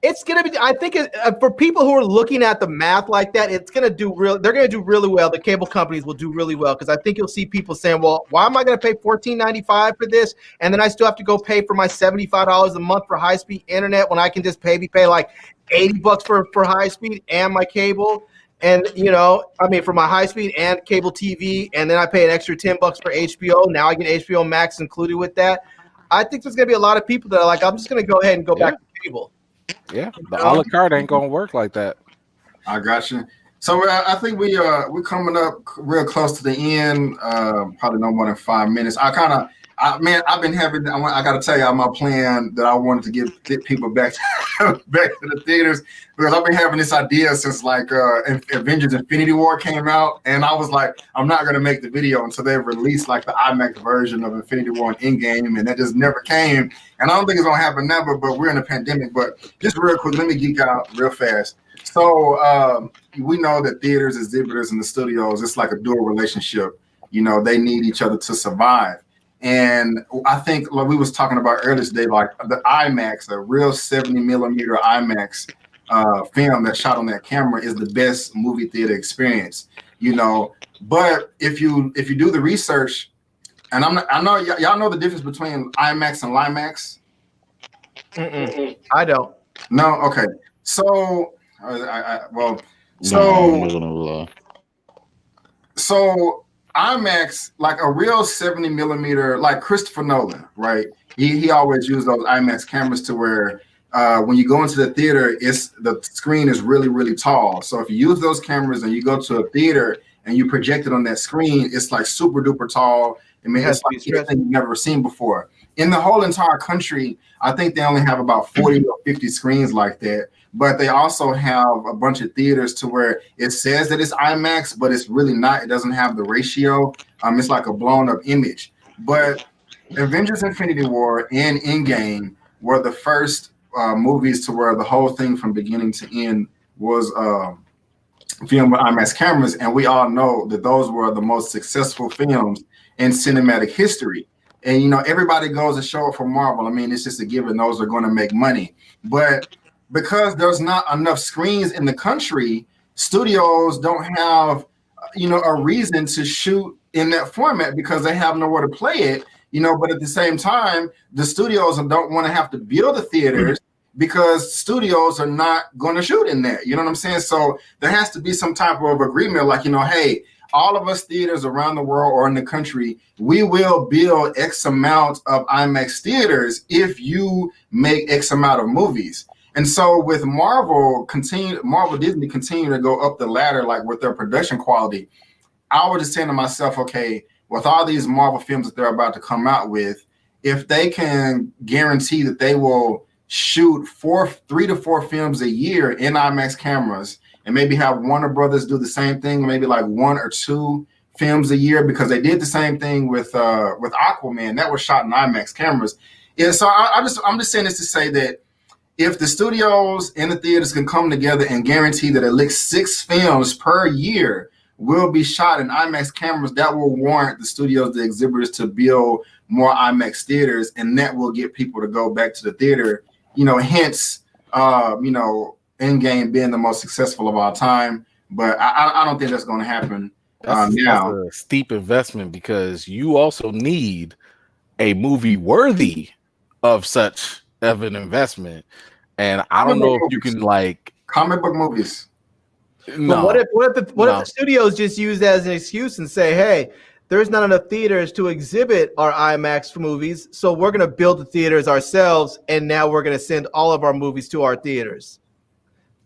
It's gonna be. I think for people who are looking at the math like that, it's gonna do real. They're gonna do really well. The cable companies will do really well because I think you'll see people saying, "Well, why am I gonna pay $14.95 for this, and then I still have to go pay for my $75 a month for high speed internet when I can just pay like $80 for high speed and my cable." And for my high speed and cable TV, and then I pay an extra $10 for HBO. Now I get HBO Max included with that. I think there's gonna be a lot of people that are like, I'm just gonna go ahead and go back to cable. Yeah, the a la carte ain't gonna work like that. I got you. So I think we're coming up real close to the end. Probably no more than 5 minutes. I've been having. I got to tell you, my plan that I wanted to get people back to the theaters, because I've been having this idea since like Avengers: Infinity War came out, and I was like, I'm not gonna make the video until they release like the IMAX version of Infinity War and Endgame, and that just never came. And I don't think it's gonna happen never. But we're in a pandemic. But just real quick, let me geek out real fast. So we know that theaters, exhibitors, and the studios, it's like a dual relationship. They need each other to survive. And I think, like we was talking about earlier today, like the IMAX, a real 70 millimeter IMAX film that's shot on that camera is the best movie theater experience. But if you do the research, and I know y'all know the difference between IMAX and LIMAX. I don't. No, okay. So, so IMAX, like a real 70 millimeter, like Christopher Nolan, right? He always used those IMAX cameras to where when you go into the theater, the screen is really, really tall. So if you use those cameras and you go to a theater and you project it on that screen, it's like super duper tall. I mean, it's like anything you've never seen before. In the whole entire country, I think they only have about 40 or 50 screens like that. But they also have a bunch of theaters to where it says that it's IMAX, but it's really not. It doesn't have the ratio. It's like a blown up image. But Avengers: Infinity War and Endgame were the first movies to where the whole thing from beginning to end was filmed with IMAX cameras. And we all know that those were the most successful films in cinematic history. And, everybody goes to show up for Marvel. I mean, it's just a given. Those are going to make money. But because there's not enough screens in the country, studios don't have, a reason to shoot in that format because they have nowhere to play it, but at the same time, the studios don't want to have to build the theaters because studios are not going to shoot in there. You know what I'm saying? So there has to be some type of agreement like, hey, all of us theaters around the world or in the country, we will build X amount of IMAX theaters if you make X amount of movies. And so with Marvel Disney continue to go up the ladder, like with their production quality, I was just saying to myself, okay, with all these Marvel films that they're about to come out with, if they can guarantee that they will shoot 3 to 4 films a year in IMAX cameras and maybe have Warner Brothers do the same thing, maybe like 1 or 2 films a year, because they did the same thing with Aquaman. That was shot in IMAX cameras. Yeah, so I'm just saying this to say that if the studios and the theaters can come together and guarantee that at least 6 films per year will be shot in IMAX cameras, that will warrant the studios, the exhibitors, to build more IMAX theaters, and that will get people to go back to the theater. Hence, Endgame being the most successful of all time. But I don't think that's going to happen now. That's a steep investment because you also need a movie worthy of such of an investment, and I don't know if you can like comic book movies. No. But what if the studios just use that as an excuse and say, hey, there's not enough theaters to exhibit our IMAX movies, so we're going to build the theaters ourselves, and now we're going to send all of our movies to our theaters.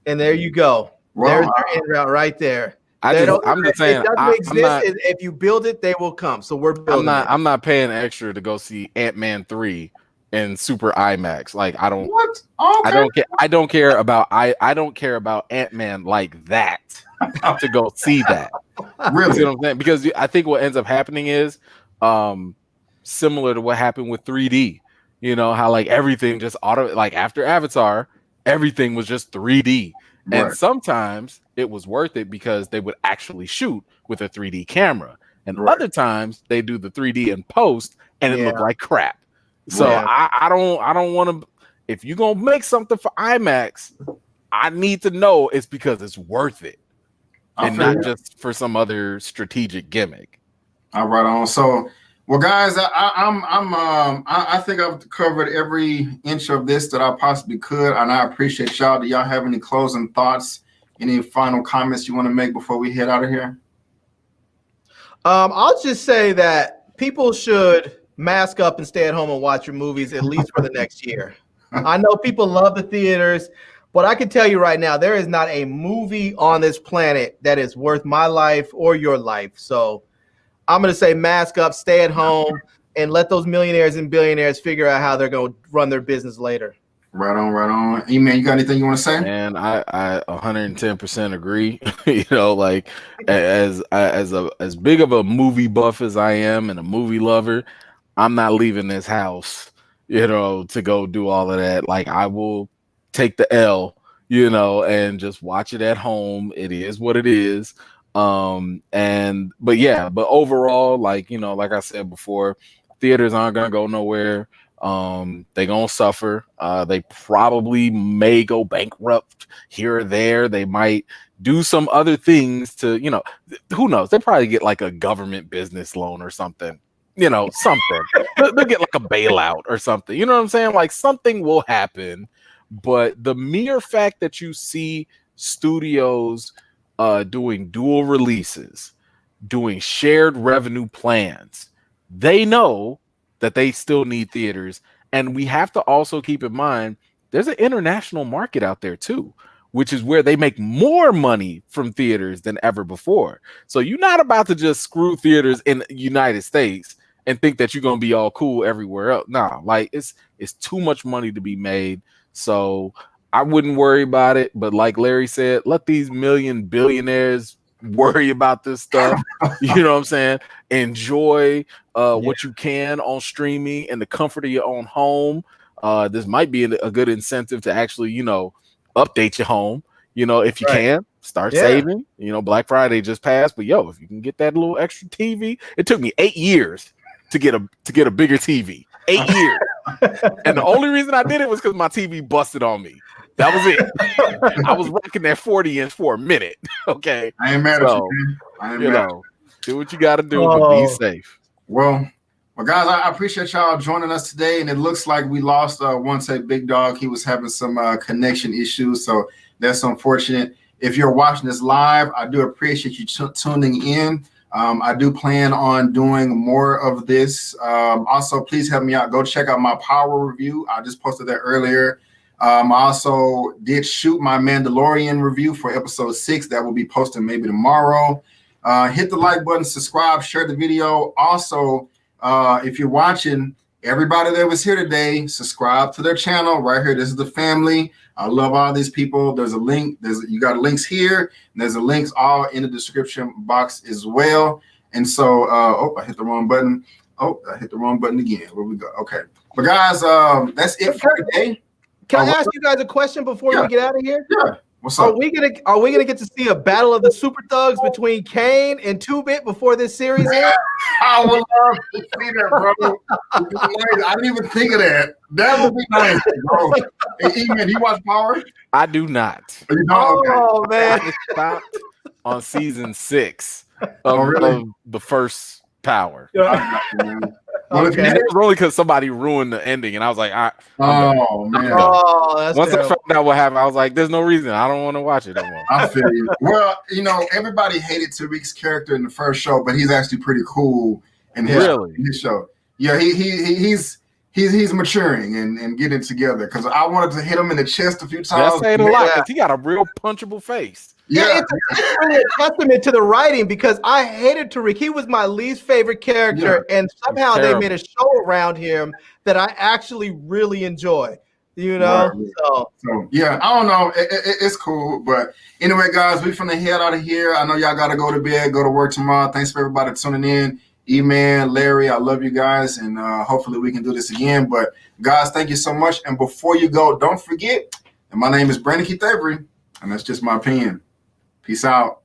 And there you go. Well, there's your end route right there. I'm just saying, it doesn't exist. If you build it, they will come. So we're building. I'm not paying extra to go see Ant-Man 3 in super IMAX. Like I don't. What? Okay. I don't care about Ant-Man like that to go see that. Really? You know what I'm saying? Because I think what ends up happening is similar to what happened with 3D. How like everything just like after Avatar, everything was just 3D. Right. And sometimes it was worth it because they would actually shoot with a 3D camera. And other times they do the 3D in post and it looked like crap. So I don't want to. if you're gonna make something for IMAX, I need to know it's because it's worth it, and not just for some other strategic gimmick. All right, on. So, well, guys, I think I've covered every inch of this that I possibly could, and I appreciate y'all. Do y'all have any closing thoughts? Any final comments you want to make before we head out of here? I'll just say that people should mask up and stay at home and watch your movies at least for the next year. I know people love the theaters, but I can tell you right now, there is not a movie on this planet that is worth my life or your life. So I'm going to say mask up, stay at home, and let those millionaires and billionaires figure out how they're going to run their business later. Right on, right on. Eman, you got anything you want to say? And I 110% agree. You know, like as big of a movie buff as I am and a movie lover, I'm not leaving this house, you know, to go do all of that. Like, I will take the L, you know, and just watch it at home. It is what it is. But overall, like, you know, like I said before, theaters aren't gonna go nowhere. They gonna suffer. They probably may go bankrupt here or there. They might do some other things to, you know, who knows? They probably get like a government business loan or something, you know, something. They'll get like a bailout or something. You know what I'm saying? Like, something will happen. But the mere fact that you see studios doing dual releases, doing shared revenue plans, they know that they still need theaters. And we have to also keep in mind, there's an international market out there too, which is where they make more money from theaters than ever before. So you're not about to just screw theaters in the United States and think that you're going to be all cool everywhere else. Nah, like it's too much money to be made. So I wouldn't worry about it. But like Larry said, let these billionaires worry about this stuff. You know what I'm saying? Enjoy what you can on streaming in the comfort of your own home. This might be a good incentive to actually, you know, update your home. You know, if you can start saving. You know, Black Friday just passed, but yo, if you can get that little extra TV, it took me 8 years to get a bigger TV. 8 years, and the only reason I did it was because my TV busted on me. That was it. I was rocking that 40-inch for a minute. Okay. I ain't mad at you, man. You know, do what you got to do, but be safe. Well, guys, I appreciate y'all joining us today. And it looks like we lost OneTakeBigDog. He was having some connection issues, so that's unfortunate. If you're watching this live, I do appreciate you tuning in. I do plan on doing more of this. Also, please help me out. Go check out my Power review. I just posted that earlier. I also did shoot my Mandalorian review for episode 6 that will be posted maybe tomorrow. Hit the like button, subscribe, share the video. Also, if you're watching, everybody that was here today, subscribe to their channel right here. This is the family. I love all these people. There's a link. You got links here. And there's a links all in the description box as well. And so, I hit the wrong button. Oh, I hit the wrong button again. Where we go? Okay. But guys, that's it for today. Can I ask you guys a question before we get out of here? Yeah. What's up? Are we gonna get to see a battle of the super thugs between Kane and 2-Bit before this series ends? I would love to see that, bro. I didn't even think of that. That would be nice, bro. Hey, Eman, you watch Power? I do not. You don't? Oh man, I stopped on season 6 of the first Power. Okay. And it was only because somebody ruined the ending, and I was like, man. That's once terrible. I found out what happened, I was like, there's no reason. I don't want to watch it anymore. I feel you. Well, you know, everybody hated Tariq's character in the first show, but he's actually pretty cool in his show. Yeah, he's maturing and getting together, because I wanted to hit him in the chest a few times. That's saying a lot, because he got a real punchable face. Yeah, it's really a testament to the writing, because I hated Tariq. He was my least favorite character, and somehow they made a show around him that I actually really enjoy. You know, so yeah, I don't know. It's cool, but anyway, guys, we finna head out of here. I know y'all gotta go to bed, go to work tomorrow. Thanks for everybody tuning in. Eman, Larry, I love you guys, and hopefully we can do this again. But guys, thank you so much. And before you go, don't forget, and my name is Brandon Keith Avery, and that's just my opinion. Peace out.